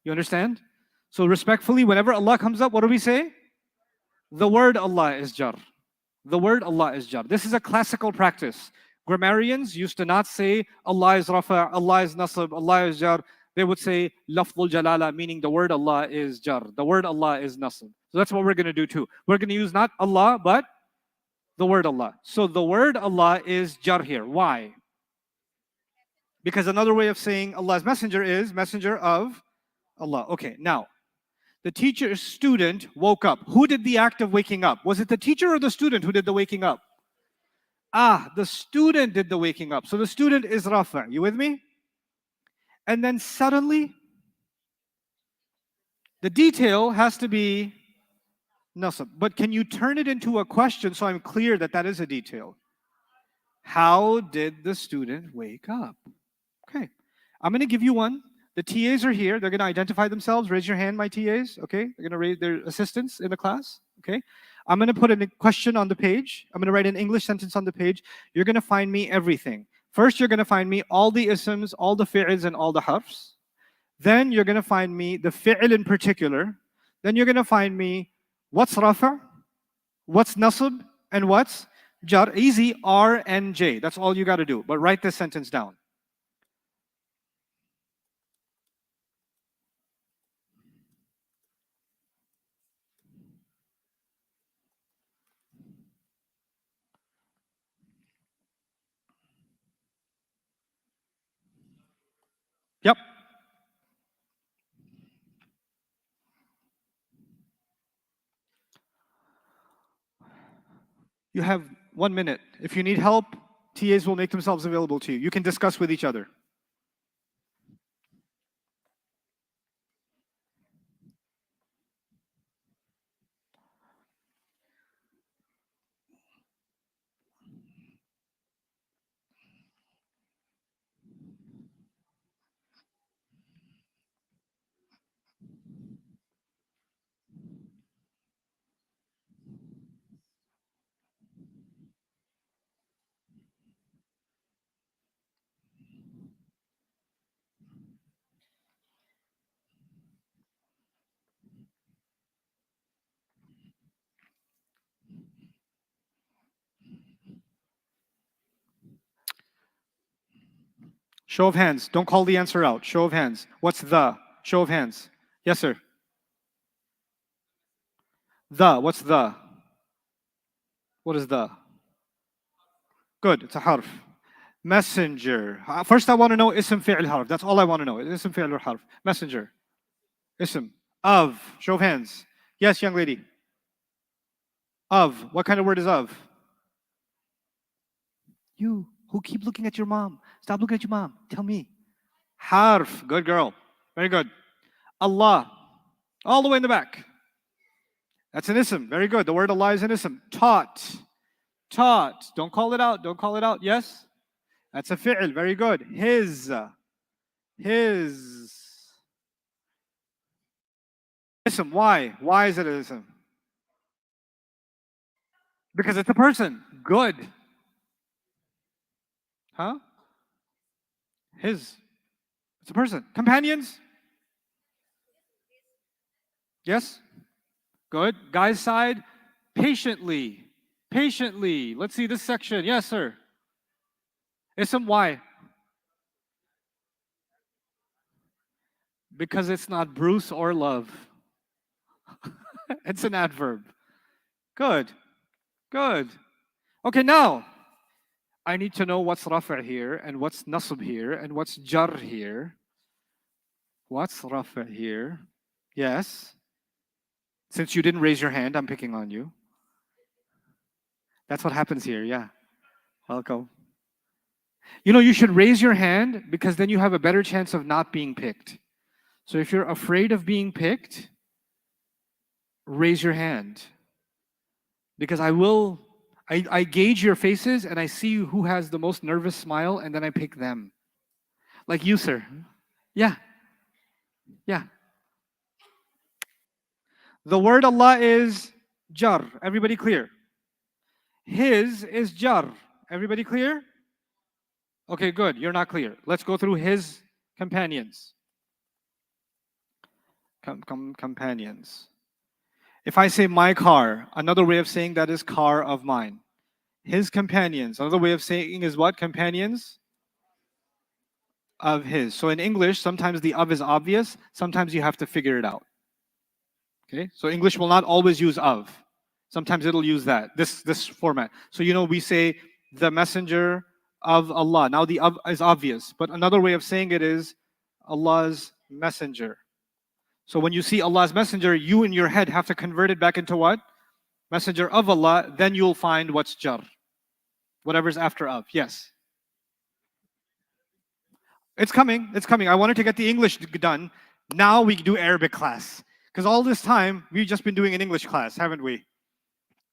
You understand? So respectfully, whenever Allah comes up, what do we say? The word Allah is Jar. The word Allah is Jar. This is a classical practice. Grammarians used to not say Allah is Rafa, Allah is Nasab, Allah is Jar. They would say Lafzul Jalala, meaning the word Allah is Jar. The word Allah is Nasab. So that's what we're going to do too. We're going to use not Allah, but the word Allah. So the word Allah is Jar here. Why? Because another way of saying Allah's messenger is messenger of Allah. Okay, now, the teacher's student woke up. Who did the act of waking up? Was it the teacher or the student who did the waking up? The student did the waking up. So the student is Rafa. You with me? And then suddenly, the detail has to be Nasab. But can you turn it into a question so I'm clear that that is a detail? How did the student wake up? Okay, I'm going to give you one. The TAs are here. They're going to identify themselves. Raise your hand, my TAs. Okay, they're going to raise their assistants in the class. Okay, I'm going to put a question on the page. I'm going to write an English sentence on the page. You're going to find me everything. First, you're going to find me all the isms, all the fi'ils, and all the harfs. Then you're going to find me the fi'il in particular. Then you're going to find me what's rafa, what's nasab, and what's jar. Easy, R and J. That's all you got to do. But write this sentence down. Yep. You have 1 minute. If you need help, TAs will make themselves available to you. You can discuss with each other. Show of hands. Don't call the answer out. Show of hands. What's the? Show of hands. Yes, sir. The. What's the? What is the? Good. It's a harf. Messenger. First, I want to know ism fi'l harf. That's all I want to know. Ism fi'l or harf. Messenger. Ism. Of. Show of hands. Yes, young lady. Of. What kind of word is of? You who keep looking at your mom. Stop looking at your mom. Tell me. Harf. Good girl. Very good. Allah. All the way in the back. That's an ism. Very good. The word Allah is an ism. Taught. Taught. Don't call it out. Don't call it out. Yes? That's a fi'l. Very good. His. His. Ism. Why? Why is it an ism? Because it's a person. Good. Huh? His. It's a person. Companions? Yes? Good. Guy's side? Patiently. Patiently. Let's see this section. Yes, sir. Ism, why? Because it's not Bruce or love. It's an adverb. Good. Good. Okay, now I need to know what's rafa' here and what's nasb here and what's jar here. What's rafa' here? Yes. Since you didn't raise your hand, I'm picking on you. That's what happens here. Yeah. Welcome. You know, you should raise your hand because then you have a better chance of not being picked. So if you're afraid of being picked, raise your hand. Because I gauge your faces and I see who has the most nervous smile and then I pick them. Like you, sir. Yeah. Yeah. The word Allah is jar. Everybody clear? His is jar. Everybody clear? Okay, good. You're not clear. Let's go through his companions. Companions. If I say my car, another way of saying that is car of mine. His companions. Another way of saying is what? Companions of his. So in English, sometimes the of is obvious, sometimes you have to figure it out. Okay? So English will not always use of. Sometimes it'll use that, this format. So you know we say the messenger of Allah. Now the of is obvious, but another way of saying it is Allah's messenger. So when you see Allah's messenger, you in your head have to convert it back into what? Messenger of Allah, then you'll find what's jar. Whatever's after of. Yes. It's coming. It's coming. I wanted to get the English done. Now we do Arabic class. Because all this time, we've just been doing an English class, haven't we?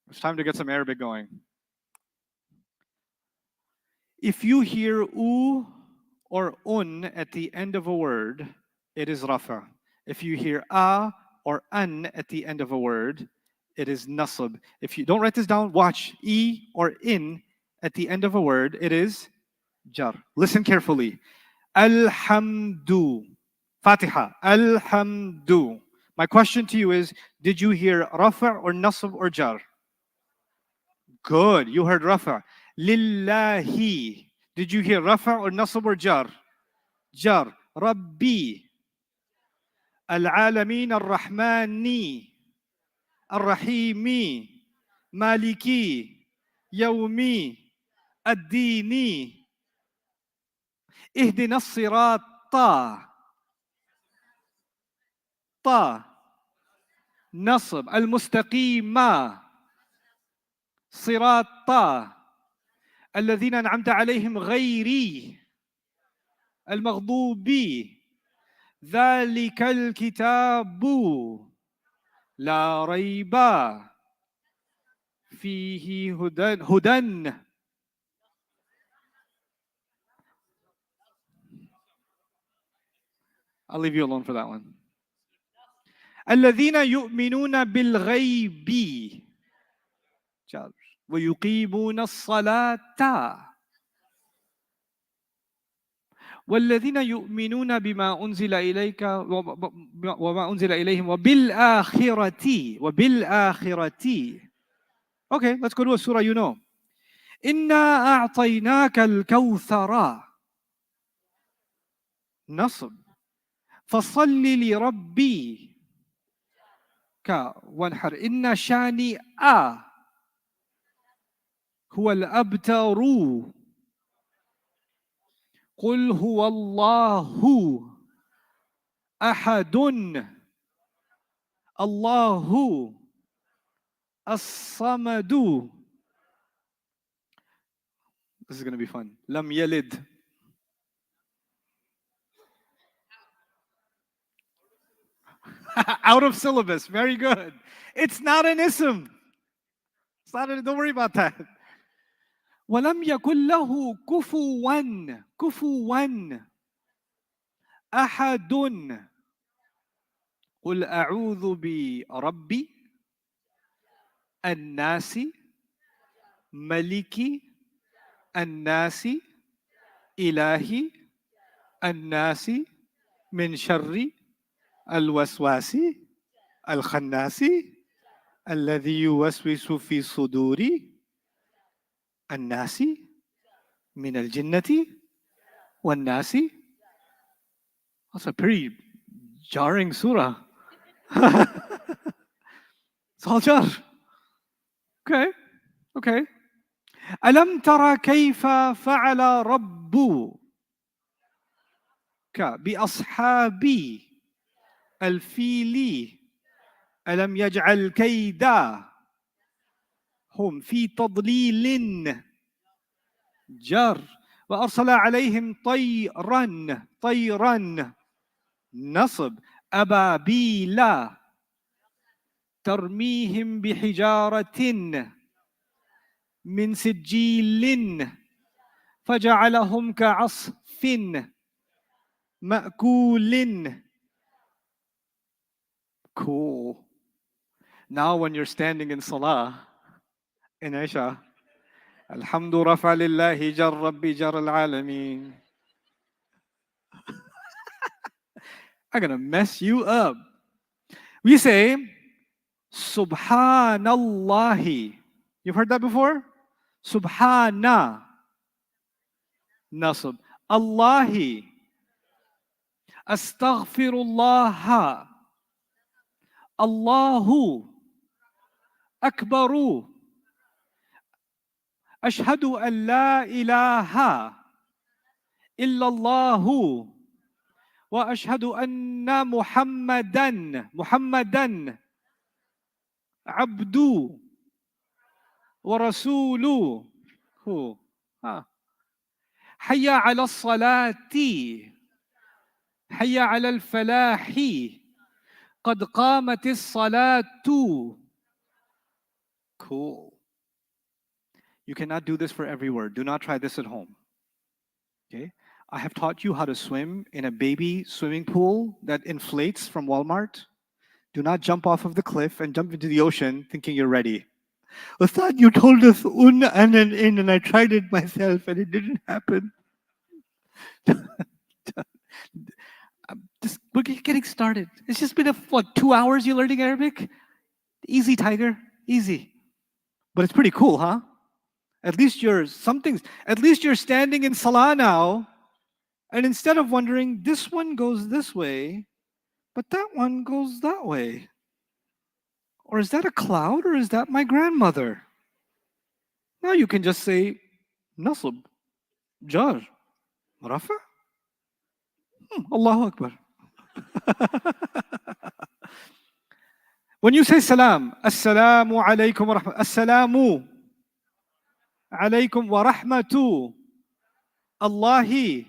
It's time to get some Arabic going. If you hear u or un at the end of a word, it is rafa. If you hear a or an at the end of a word, it is nasb. If you don't write this down, watch e or in at the end of a word, it is jar. Listen carefully. Alhamdu. Fatiha. Alhamdu. My question to you is, did you hear rafa or nasb or jar? Good. You heard rafa. Lillahi. Did you hear rafa or nasb or jar? Jar. Rabbi. Al-alamin ar-rahmani. Ar-rahimi. Maliki. Yawmi. Ad-dini. Ihdina as-sirat. Ta. نصب المستقيمة صراط الذين أنعمت عليهم غيري المغضوب ذلك الكتاب لا ريب فيه هدى I'll leave you alone for that one. الذين يؤمنون بالغيب ويقيمون الصلاة والذين يؤمنون بما أنزل إليك وما أنزل إليهم وبالآخرة. Okay, let's go to a surah you know. إنا أعطيناك الكوثر. نصب. فصل لربي وانحر إن شانئ هو الأبتر. قل هو الله أحد الله الصمد. This is going to be fun. لم يلد. Out of syllabus. Very good. It's not an ism. It's not don't worry about that. ولم يكن له كفوا أحد. قل أعوذ برب الناس Maliki, An-Nasi, Ilahi, An-Nasi, Min Sharri, Al-Waswasi, Al-Khannasi, Alladhi yuwaswisu fi suduri, An-Nasi, Min Al-Jinnati, Wan-Nasi. That's a pretty jarring surah. It's all jar. Okay, okay. ألم ترى كيف فعل ربك بأصحاب الفيل ألم يجعل كيدهم في تضليل جر وأرسل عليهم طيرا نصب أبابيل ترميهم بحجارة من سجيل فجعلهم كعصف مأكول. Cool. Now when you're standing in Salah, in Isha, Alhamdu rafa lillahi jar rabbi jar al-alameen. I'm gonna mess you up. We say, Subhanallahi. You've heard that before? Subhana. Nasab. Allahi. Astaghfirullah. Allahu. Akbaru. Ashhadu an la ilaha illallahu. Wa ashhadu anna Muhammadan abdu wa rasuluhu. Hayya ala salati. Hayya ala al-falahi. قد قامت الصلاة. Cool. You cannot do this for every word. Do not try this at home. Okay? I have taught you how to swim in a baby swimming pool that inflates from Walmart. Do not jump off of the cliff and jump into the ocean thinking you're ready. Ustad, you told us un and an in, and I tried it myself and it didn't happen. We're getting started. It's just been 2 hours you're learning Arabic? Easy, tiger, easy. But it's pretty cool, huh? At least you're standing in Salah now, and instead of wondering, this one goes this way, but that one goes that way. Or is that a cloud, or is that my grandmother? Now you can just say, Nasab, Jar, Rafa. Allahu Akbar. When you say salam, assalamu alaikum wa rahmatullahi, assalamu alaikum wa rahmatu Allahi.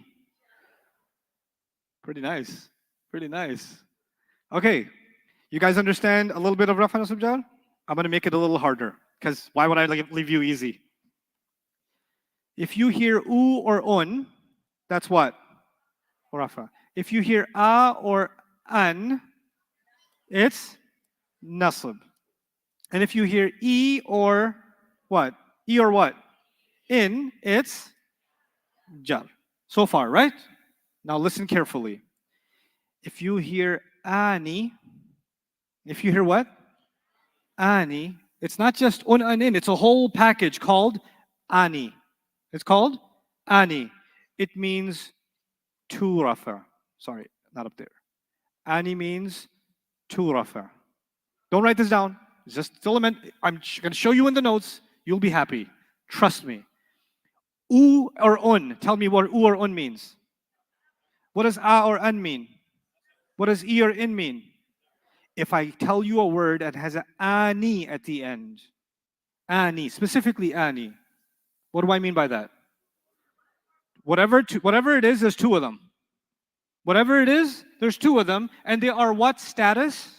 Pretty nice. Pretty nice. Okay. You guys understand a little bit of Rafa Nasab Jar? I'm going to make it a little harder, because why would I leave you easy? If you hear u or un, that's what? Rafa. If you hear a or an, it's nasab. And if you hear e or what? E or what? In, it's jar. So far, right? Now listen carefully. If you hear ani, if you hear what? Ani, it's not just un and in, it's a whole package called ani. It's called ani. It means two rafa. Sorry, not up there. Ani means two rafa. Don't write this down. It's just still I'm going to show you in the notes. You'll be happy. Trust me. U or un. Tell me what u or un means. What does a or an mean? What does e or in mean? If I tell you a word that has an ani at the end, ani, specifically ani, what do I mean by that? Whatever it is, there's two of them. Whatever it is, there's two of them, and they are what status?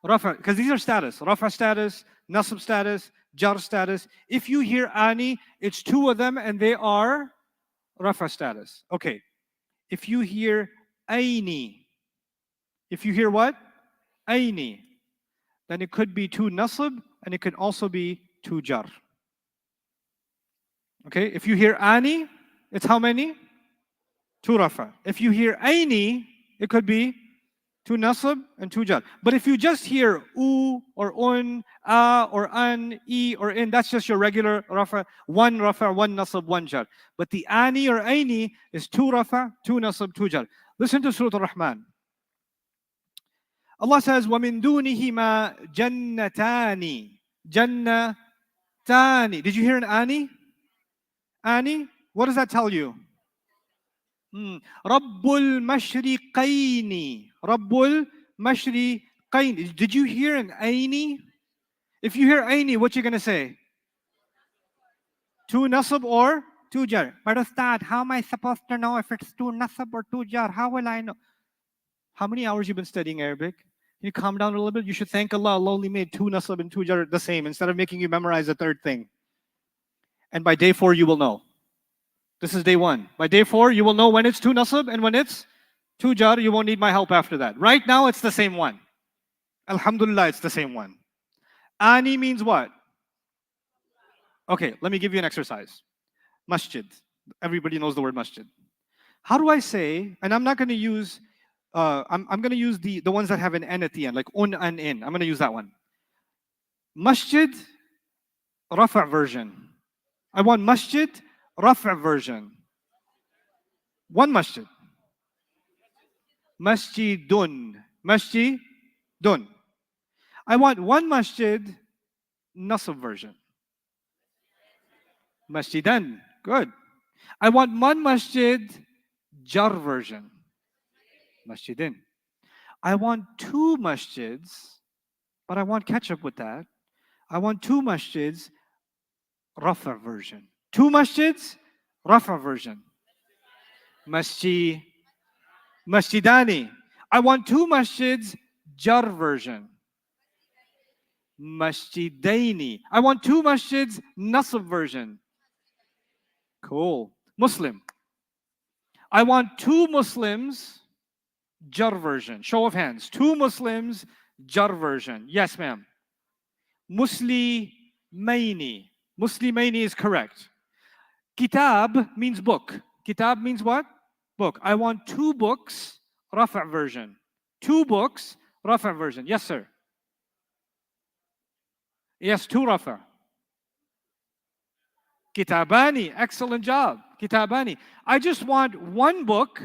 Rafa, because these are status. Rafa status, nasab status, jar status. If you hear ani, it's two of them, and they are Rafa status. Okay. If you hear aini, if you hear what? Aini, then it could be two nasab, and it could also be two jar. Okay, if you hear ani, it's how many? 2 rafa. If you hear aini, it could be 2 nasab and 2 jar. But if you just hear u or un, a or an, e or in, that's just your regular rafa, 1 rafa, 1 nasab, 1 jar. But the ani or aini is 2 rafa, 2 nasab, 2 jar. Listen to Surah Al-Rahman. Allah says, وَمِن دُونِهِمَا جَنَّتَانِ جَنَّتَانِ. Did you hear an ani? Ani? What does that tell you? Rabbul Mashriqaini. Rabbul Mashriqaini. Did you hear an aini? If you hear aini, what you gonna say? 2 nasab or 2 jar. But Ustad, how am I supposed to know if it's 2 nasab or 2 jar? How will I know? How many hours you been studying Arabic? Can you calm down a little bit? You should thank Allah. Allah only made 2 nasab and 2 jar the same instead of making you memorize a third thing. And by day 4, you will know. This is day 1. By day 4, you will know when it's 2 nasab and when it's 2 jar. You won't need my help after that. Right now, it's the same one. Alhamdulillah, it's the same one. Ani means what? Okay, let me give you an exercise. Masjid. Everybody knows the word masjid. How do I say, and I'm not going to use, I'm going to use the ones that have an N at the end, like un and in. I'm going to use that one. Masjid, rafa' version. I want masjid, rafa' version. One masjid. Masjidun. Masjidun. I want one masjid, nasab version. Masjidan. Good. I want one masjid, jar version. Masjidin. I want 2 masjids, but I want ketchup with that. I want 2 masjids, rafa version. 2 masjids, rafa version. Masjidani. I want 2 masjids, jar version. Masjidaini. I want 2 masjids, nasab version. Cool. Muslim. I want 2 Muslims, jar version. Show of hands. 2 Muslims, jar version. Yes, ma'am. Muslimaini. Muslimaini is correct. Kitab means book. Kitab means what? Book. I want 2 books, rafa' version. 2 books, rafa' version. Yes, sir. Yes, 2 rafa'. Kitabani. Excellent job. Kitabani. I just want 1 book.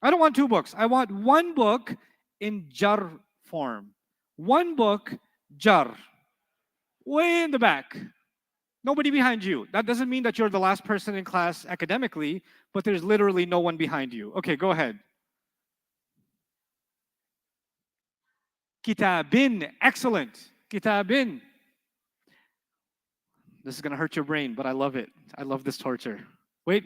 I don't want 2 books. I want 1 book in jar form. 1 book, jar. Way in the back. Nobody behind you. That doesn't mean that you're the last person in class academically, but there's literally no one behind you. Okay, go ahead. Kitabin. Excellent. Kitabin. This is going to hurt your brain, but I love it. I love this torture. Wait.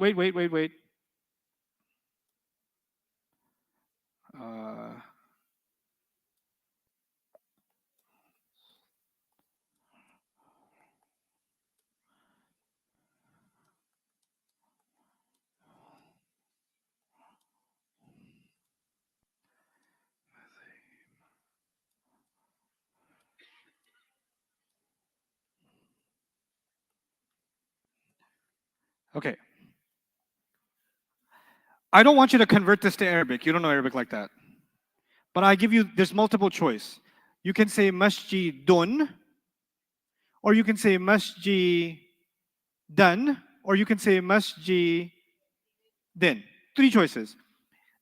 Okay. I don't want you to convert this to Arabic. You don't know Arabic like that. But I give you, there's multiple choice. You can say masjidun, or you can say masjidan, or you can say masjidin. 3 choices.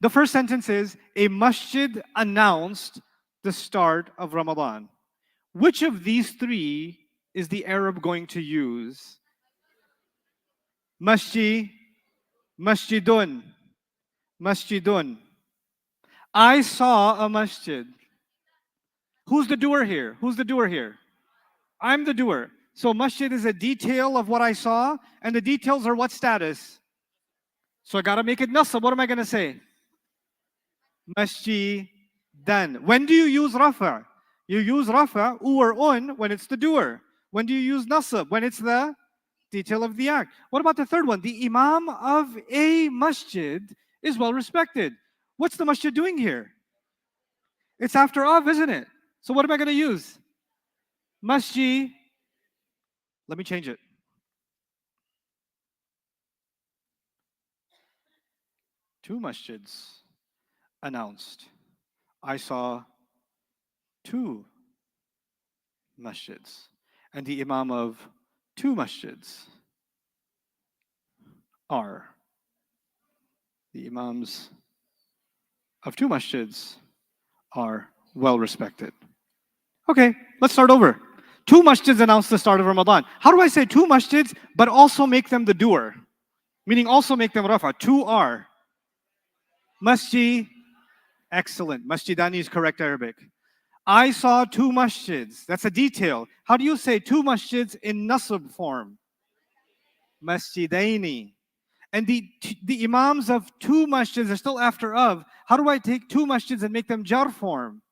The first sentence is, a masjid announced the start of Ramadan. Which of these 3 is the Arab going to use? Masjidun. Masjidun. I saw a masjid. Who's the doer here? Who's the doer here? I'm the doer. So masjid is a detail of what I saw, and the details are what status? So I gotta make it nasab. What am I gonna say? Masjidan. When do you use rafa? You use rafa, u or un, when it's the doer. When do you use nasab? When it's the detail of the act. What about the third one? The imam of a masjid is well respected. What's the masjid doing here? It's after of, isn't it? So what am I going to use? Masjid. Let me change it. Two masjids announced. I saw two masjids. And the imam of two masjids are. The imams of two masjids are well respected. Okay, let's start over. Two masjids announced the start of Ramadan. How do I say two masjids, but also make them the doer? Meaning also make them rafa. Two are. Masjid, excellent. Masjidani is correct Arabic. I saw two masjids. That's a detail. How do you say two masjids in nasab form? Masjidaini. And the imams of two masjids are still after of. How do I take two masjids and make them jar form?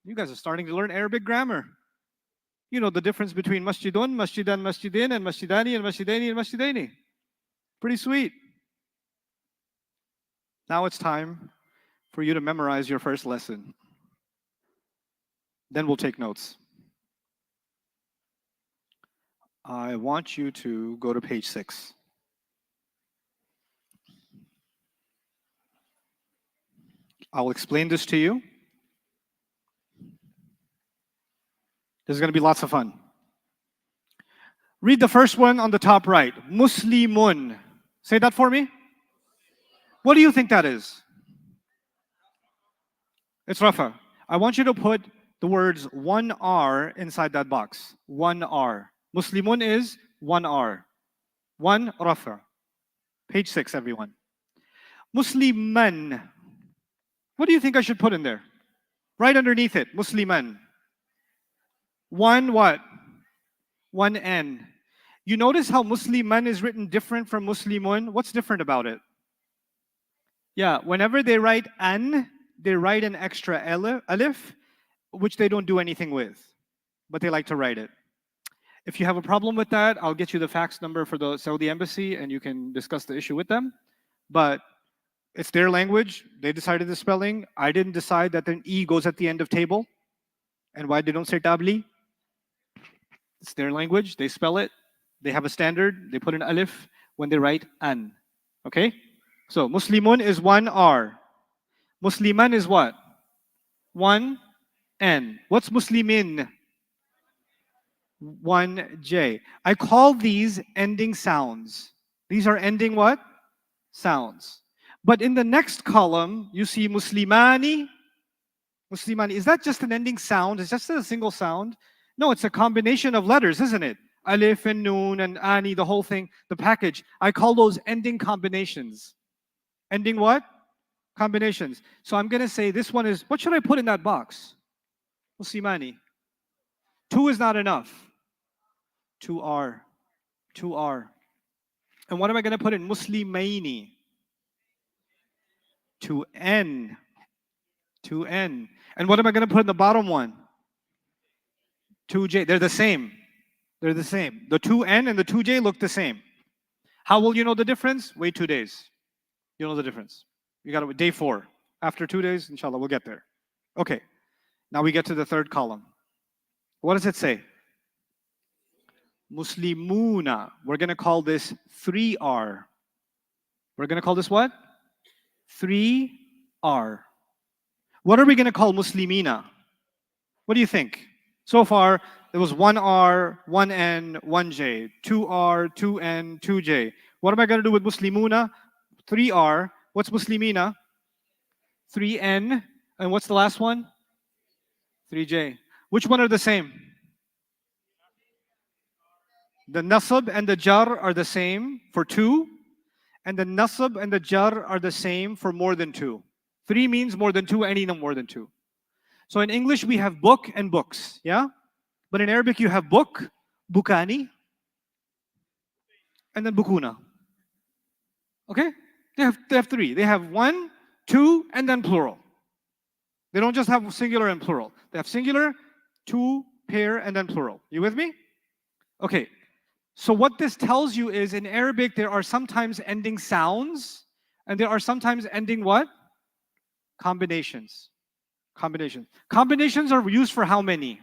You guys are starting to learn Arabic grammar. You know the difference between masjidun, masjidan, masjidin, and masjidani, and masjidaini, and masjidaini. Pretty sweet. Now it's time for you to memorize your first lesson. Then we'll take notes. I want you to go to page 6. I'll explain this to you. This is going to be lots of fun. Read the first one on the top right. Muslimun. Say that for me. What do you think that is? It's Rafa. I want you to put the words one R inside that box. One R. Muslimun is one R. One Rafa. Page 6, everyone. Musliman. What do you think I should put in there? Right underneath it. Musliman. One what? One N. You notice how Musliman is written different from Muslimun? What's different about it? Yeah, whenever they write an, they write an extra alif, which they don't do anything with, but they like to write it. If you have a problem with that, I'll get you the fax number for the Saudi embassy and you can discuss the issue with them. But it's their language. They decided the spelling. I didn't decide that an E goes at the end of table. And why they don't say tabli? It's their language. They spell it. They have a standard. They put an alif when they write an. Okay? So Muslimun is one R. Musliman is what? One N. What's Muslimin? One J. I call these ending sounds. These are ending what? Sounds. But in the next column, you see Muslimani. Muslimani. Is that just an ending sound? Is that just a single sound? No, it's a combination of letters, isn't it? Alif and Noon and Ani, the whole thing, the package. I call those ending combinations. Ending what? Combinations. So I'm going to say this one is, what should I put in that box? Muslimani. Two is not enough. Two R. Two R. And what am I going to put in? Muslimaini. Two N. Two N. And what am I going to put in the bottom one? Two J. They're the same. They're the same. The two N and the two J look the same. How will you know the difference? Wait 2 days. You'll know the difference. You got to day 4. After 2 days, inshallah, we'll get there. Okay. Now we get to the third column. What does it say? Muslimuna. We're going to call this 3R. We're going to call this what? 3R. What are we going to call Muslimina? What do you think? So far, there was 1R, 1N, 1J, 2R, 2N, 2J. What am I going to do with Muslimuna? 3R. What's Muslimina? 3N. And what's the last one? 3J. Which one are the same? The nasab and the jar are the same for 2. And the nasab and the jar are the same for more than 2. 3 means more than 2, any more than 2. So in English, we have book and books, yeah? But in Arabic, you have book, bukani, and then bukuna. Okay? They have 3. They have 1, 2, and then plural. They don't just have singular and plural. They have singular, 2, pair, and then plural. You with me? Okay. So what this tells you is in Arabic, there are sometimes ending sounds, and there are sometimes ending what? Combinations. Combinations. Combinations are used for how many?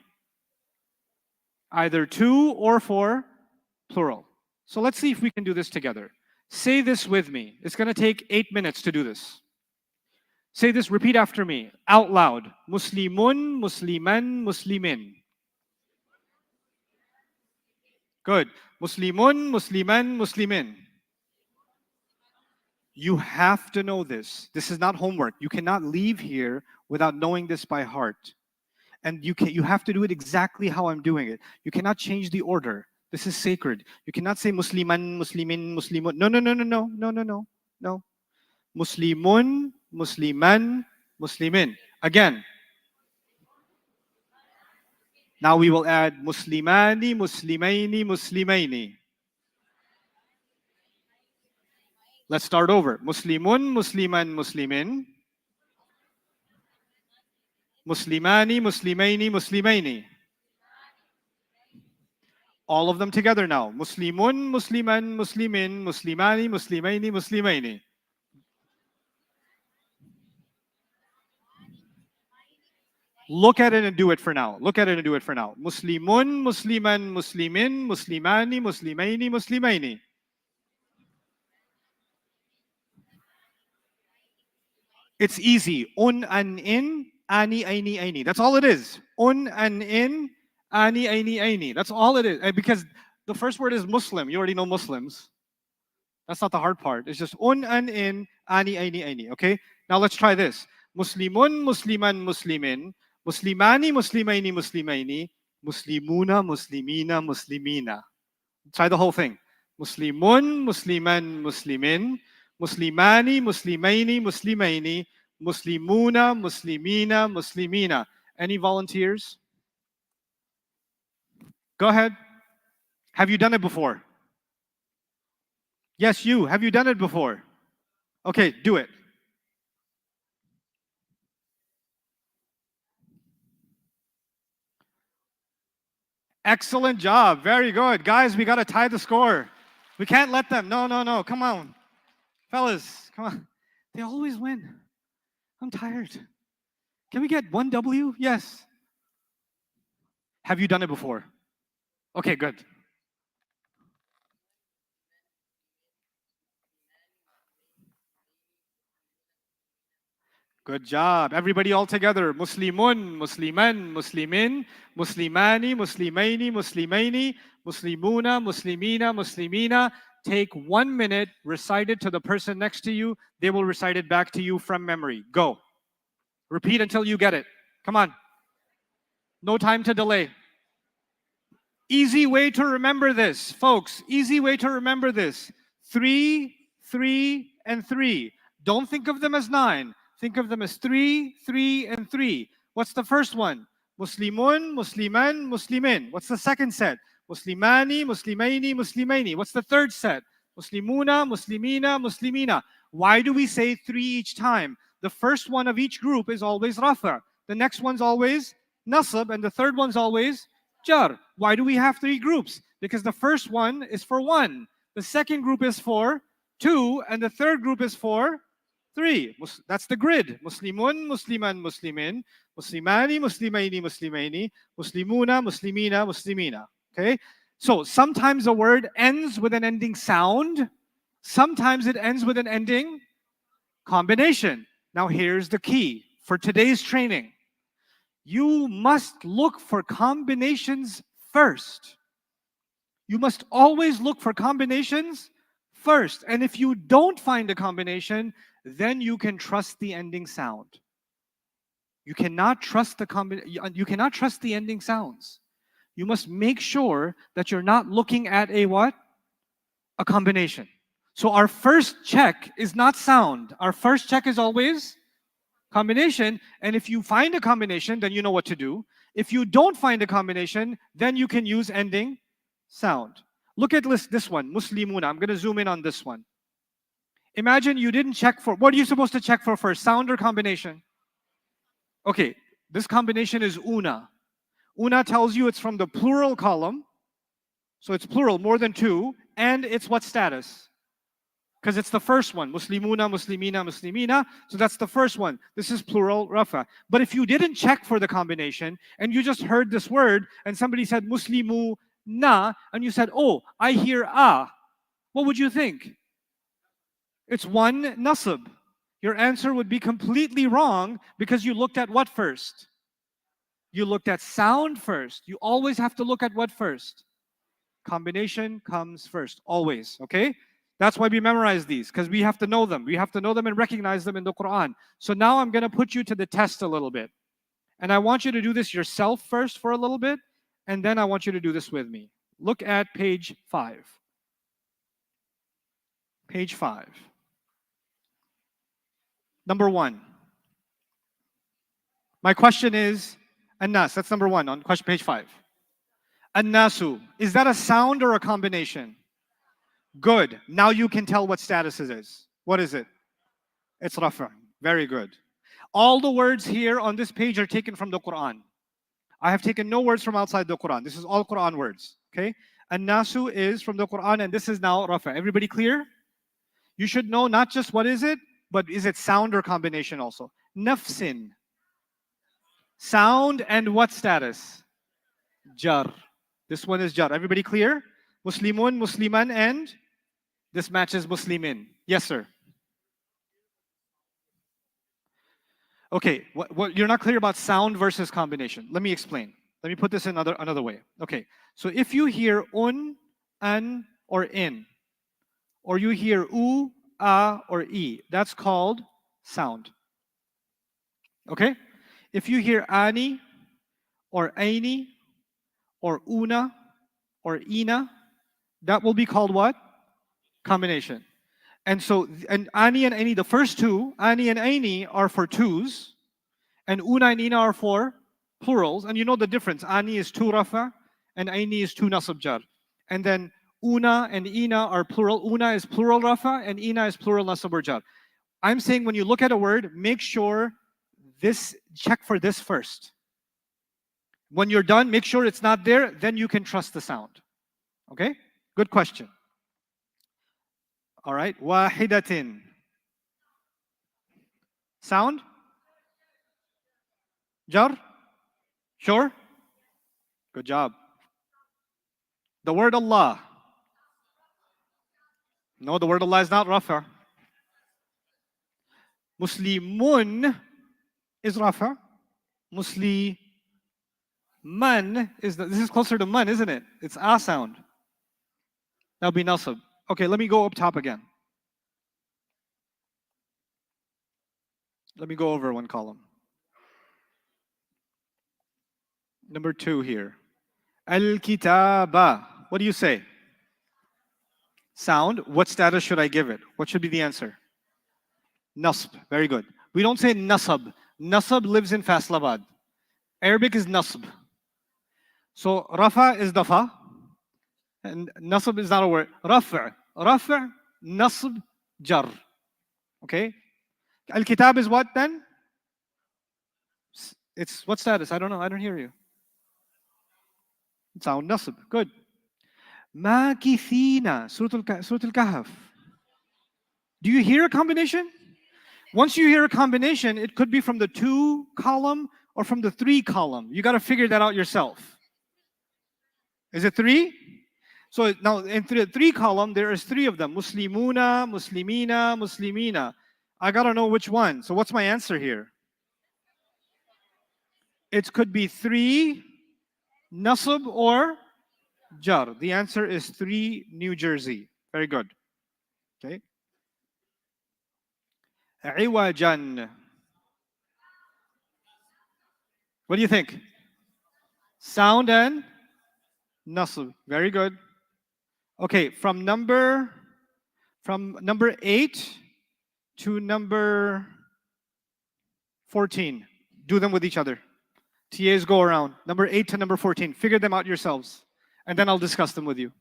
Either 2 or for plural. So let's see if we can do this together. Say this with me. It's going to take 8 minutes to do this. Say this, repeat after me, out loud. Muslimun, Musliman, Muslimin. Good. Muslimun, Musliman, Muslimin. You have to know this. This is not homework. You cannot leave here without knowing this by heart. And you have to do it exactly how I'm doing it. You cannot change the order. This is sacred. You cannot say Musliman, Muslimin, Muslimun. No, no, no, no, no, no, no, no, no. Muslimun, Musliman, Muslimin. Again. Now we will add Muslimani, Muslimaini, Muslimaini. Let's start over. Muslimun, Musliman, Muslimin. Muslimani, Muslimaini, Muslimaini. All of them together now. Muslimun, Musliman, Muslimin, Muslimani, Muslimaini, Muslimaini. Look at it and do it for now. Look at it and do it for now. Muslimun, Musliman, Muslimin, Muslimani, Muslimaini, Muslimaini. It's easy. An in, ani, aini, aini. That's all it is. An in, ani, aini, aini. That's all it is. Because the first word is Muslim. You already know Muslims. That's not the hard part. It's just an in, ani, aini, aini. Okay? Now let's try this. Muslimun, Musliman, Muslimin. Muslimani, Muslimaini, Muslimaini. Muslimuna, Muslimina, Muslimina. Try the whole thing. Muslimun, Musliman, Muslimin. Muslimani, Muslimaini, Muslimaini. Muslimuna, Muslimina, Muslimina. Any volunteers? Go ahead. Have you done it before? Yes, you. Have you done it before? Okay, do it. Excellent job. Very good. Guys, we got to tie the score. We can't let them. No, no, no. Come on. Fellas, come on. They always win. I'm tired. Can we get one W? Yes. Have you done it before? Okay, good. Good job. Everybody all together. Muslimun, Musliman, Muslimin, Muslimani, Muslimaini, Muslimaini, Muslimuna, Muslimina, Muslimina. Take 1 minute, recite it to the person next to you. They will recite it back to you from memory. Go. Repeat until you get it. Come on. No time to delay. Easy way to remember this, folks. Easy way to remember this. 3, 3, and 3. Don't think of them as 9. Think of them as 3, 3, and 3. What's the first one? Muslimun, Musliman, Muslimin. What's the second set? Muslimani, Muslimaini, Muslimaini. What's the third set? Muslimuna, Muslimina, Muslimina. Why do we say 3 each time? The first one of each group is always rafa. The next one's always nasab, and the third one's always jar. Why do we have 3 groups? Because the first one is for 1. The second group is for 2, and the third group is for 3. That's the grid. Muslimun, Musliman, Muslimin. Muslimani, Muslimaini, Muslimaini. Muslimuna, Muslimina, Muslimina. Okay? So sometimes a word ends with an ending sound. Sometimes it ends with an ending combination. Now here's the key for today's training. You must look for combinations first. You must always look for combinations first. And if you don't find a combination, then you can trust the ending sound. You cannot trust the ending sounds. You must make sure that you're not looking at a what? A combination. So our first check is not sound. Our first check is always combination. And if you find a combination, then you know what to do. If you don't find a combination, then you can use ending sound. Look at this one, Muslimuna. I'm going to zoom in on this one. Imagine you didn't check for, what are you supposed to check for first, sound or combination? Okay, this combination is una. Una tells you it's from the plural column. So it's plural, more than 2. And it's what status? Because it's the first one. Muslimuna, Muslimina, Muslimina. So that's the first one. This is plural, rafa. But if you didn't check for the combination and you just heard this word and somebody said Muslimu na, and you said, oh, I hear ah, what would you think? It's one nasab. Your answer would be completely wrong because you looked at what first? You looked at sound first. You always have to look at what first? Combination comes first, always, okay? That's why we memorize these, because we have to know them. We have to know them and recognize them in the Quran. So now I'm going to put you to the test a little bit. And I want you to do this yourself first for a little bit, and then I want you to do this with me. Look at page 5. Page 5. Number 1. My question is, An-nas, that's number 1 on question page 5. An-nasu, is that a sound or a combination? Good. Now you can tell what status it is. What is it? It's rafa. Very good. All the words here on this page are taken from the Quran. I have taken no words from outside the Quran. This is all Quran words. Okay? An-nasu is from the Quran, and this is now rafa. Everybody clear? You should know not just what is it, but is it sound or combination also? Nafsin. Sound and what status? Jar. This one is jar. Everybody clear? Muslimun, Musliman, and this matches Muslimin. Yes, sir. Okay, what you're not clear about sound versus combination. Let me explain. Let me put this another way. Okay, so if you hear un, an, or in, or you hear u, a, or e, that's called sound. Okay? If you hear ani, or aini, or una, or ina, that will be called what? Combination. And so, and ani and aini, the first two, ani and aini, are for twos, and una and ina are for plurals. And you know the difference. Ani is two rafa, and aini is two nasab jar. And then una and ina are plural. Una is plural rafa, and ina is plural nasab or jar. I'm saying when you look at a word, make sure check for this first. When you're done, make sure it's not there, then you can trust the sound. Okay? Good question. All right. Wahidatin. Sound? Jar? Sure? Good job. The word Allah. No, the word Allah is not rafa. Muslimun is rafa. Musliman is this is closer to man, isn't it? It's a sound. That'll be nasab. Okay, let me go up top again. Let me go over one column. Number 2 here. Al-kitaba. What do you say? Sound. What status should I give it? What should be the answer? Nasb. Very good. We don't say nasab. Nasab lives in Faisalabad. Arabic is nasb. So rafa is dafa. And nasab is not a word. Rafa. Rafa, nasb, jar. Okay? Al-kitab is what then? It's what status? I don't know. I don't hear you. Sound nasb. Good. Makithina. Surah Al-Kahf. Do you hear a combination? Once you hear a combination, it could be from the 2 column or from the 3 column. You got to figure that out yourself. Is it 3? So now in the 3 column, there is 3 of them. Muslimuna, Muslimina, Muslimina. I got to know which one. So what's my answer here? It could be 3 nasab or jar. The answer is 3 New Jersey. Very good. Okay. Iwajan. What do you think? Sound and nasab. Very good. Okay, from number 8 to number 14. Do them with each other. TAs go around. Number 8 to number 14. Figure them out yourselves. And then I'll discuss them with you.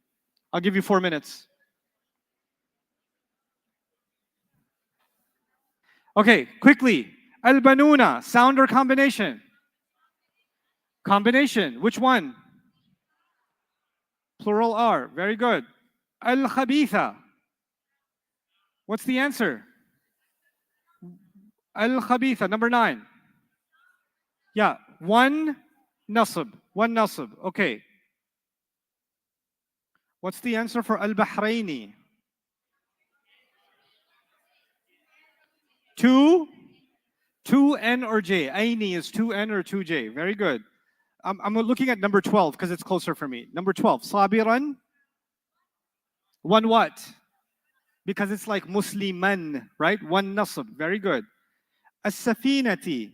I'll give you 4 minutes. Okay, quickly. Al-banuna, sound or combination? Combination. Which one? Plural R. Very good. Al-khabitha. What's the answer? Al-khabitha, number 9. Yeah, 1 nasab. 1 nasab. Okay. What's the answer for al-bahraini? Two, 2N or J. Aini is 2N or 2J. Very good. I'm looking at number 12 because it's closer for me. Number 12, Sabiran. One what? Because it's like Musliman, right? One nasab. Very good. As-safinati.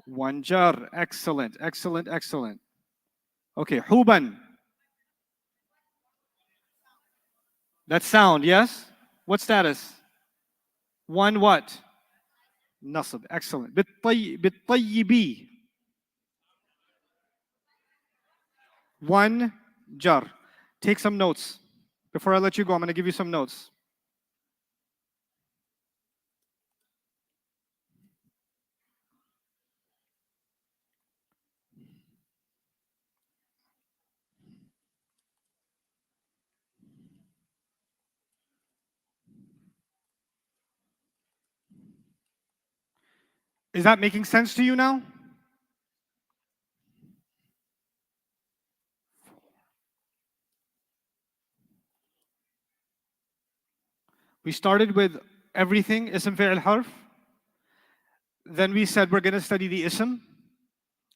One jar. Excellent, excellent, excellent. Okay, Huban. That's sound, yes? What status? One what? Nasab. Excellent. Bit-tayyibi. One jar. Take some notes. Before I let you go, I'm going to give you some notes. Is that making sense to you now? We started with everything, ism fi'l harf. Then we said we're going to study the ism.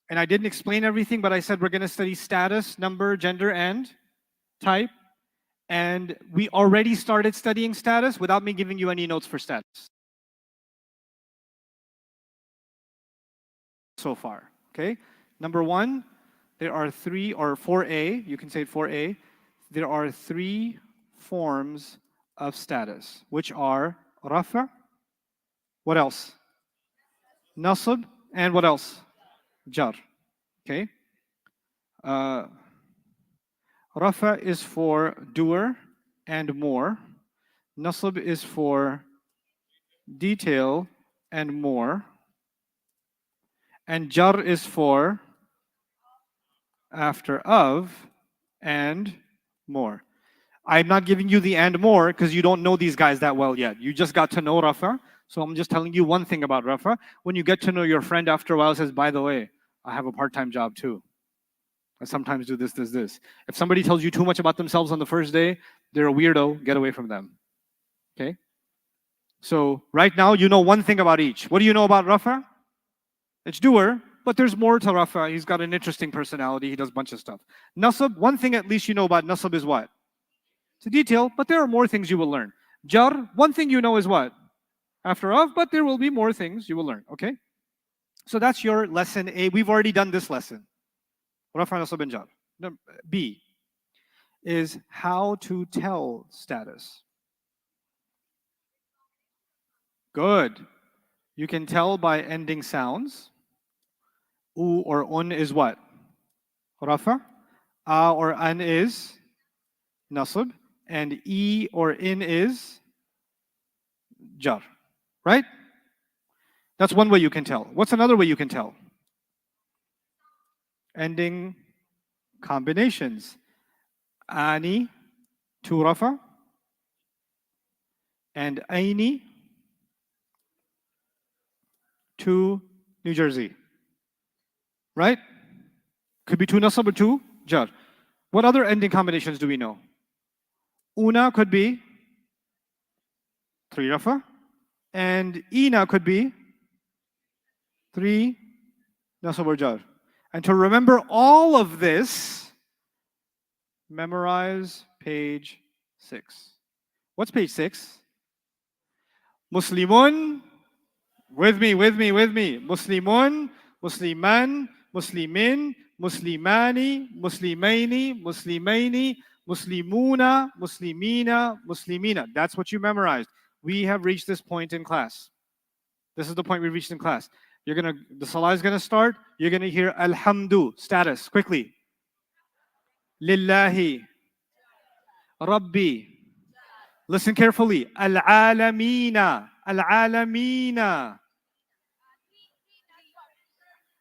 And I didn't explain everything, but I said we're going to study status, number, gender, and type. And we already started studying status without me giving you any notes for status so far. Okay? Number one, there are three, or 4A, you can say it 4A. There are three forms of status, which are rafa, what else? Nasab, and what else? Jar. Okay? Rafa is for doer and more. Nasab is for detail and more. And jar is for after of and more. I'm not giving you the and more because you don't know these guys that well yet. You just got to know Rafa. So I'm just telling you one thing about Rafa. When you get to know your friend after a while, says, by the way, I have a part-time job too. I sometimes do this, this, this. If somebody tells you too much about themselves on the first day, they're a weirdo, get away from them. Okay? So right now, you know one thing about each. What do you know about Rafa? It's doer, but there's more to Rafa. He's got an interesting personality. He does a bunch of stuff. Nasab, one thing at least you know about Nasab is what? It's a detail, but there are more things you will learn. Jar, one thing you know is what? After of, but there will be more things you will learn, okay? So that's your lesson A. We've already done this lesson. Rafa, Nasab, and Jar. B is how to tell status. Good. You can tell by ending sounds. U or un is what? Rafa. A or an is nasab. And e or in is jar. Right? That's one way you can tell. What's another way you can tell? Ending combinations. Ani to Rafa. And aini to New Jersey. Right? Could be two nasab or two jar. What other ending combinations do we know? Una could be 3 rafa. And ina could be 3 nasab or jar. And to remember all of this, memorize page 6. What's page 6? Muslimun. With me. Muslimun, Musliman, Muslimin, Muslimani, Muslimaini, Muslimaini, Muslimuna, Muslimina, Muslimina. That's what you memorized. We have reached this point in class. This is the point we reached in class. The salah is gonna start. You're gonna hear Alhamdu, status, quickly. Lillahi, Rabbi. Listen carefully. Al-alamina, Al-alamina.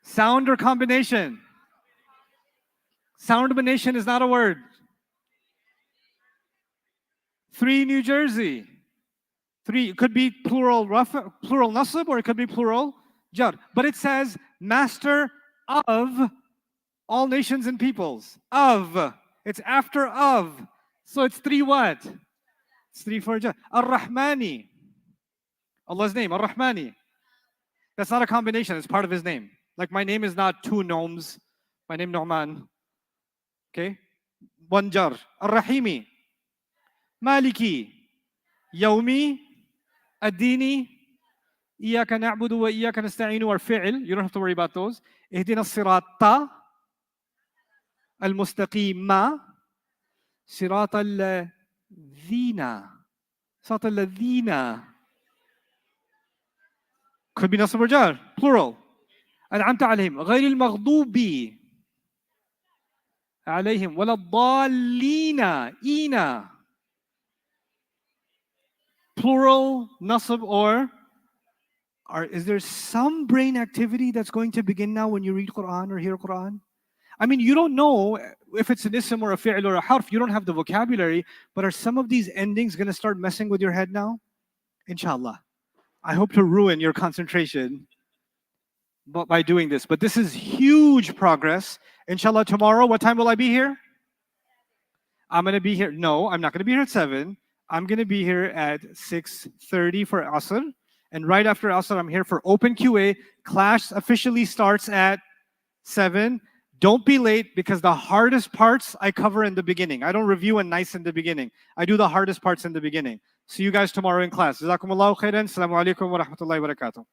Sound or combination? Sound combination is not a word. 3 New Jersey. 3, it could be plural rafa, plural nasab, or it could be plural jar. But it says master of all nations and peoples. Of. It's after of. So it's 3 what? It's 3 for jar. Ar-Rahmani. Allah's name, Ar-Rahmani. That's not a combination, it's part of His name. Like my name is not two gnomes. My name Nauman. Okay? One jar. Ar-Rahimi. Maliki. Yawmi. Ad-Dini. إياك نعبد وإياك نستعين or fi'l. You don't have to worry about those. اهدنا الصراط المستقيم صراط الذين صراط الذين could be nasab or jar, plural. أنعمت عليهم غير المغضوب عليهم ولا الضالين إينا plural, nasab or is there some brain activity that's going to begin now when you read Quran or hear Quran? I mean, you don't know if it's an ism or a fi'l or a harf. You don't have the vocabulary. But are some of these endings going to start messing with your head now? Inshallah. I hope to ruin your concentration by doing this. But this is huge progress. Inshallah, tomorrow, what time will I be here? I'm going to be here. No, I'm not going to be here at 7. I'm going to be here at 6:30 for Asr. And right after Asr, I'm here for Open QA. Class officially starts at 7. Don't be late because the hardest parts I cover in the beginning. I don't review and nice in the beginning. I do the hardest parts in the beginning. See you guys tomorrow in class. Jazakumullahu khairan. Assalamu alaikum wa rahmatullahi wa barakatuh.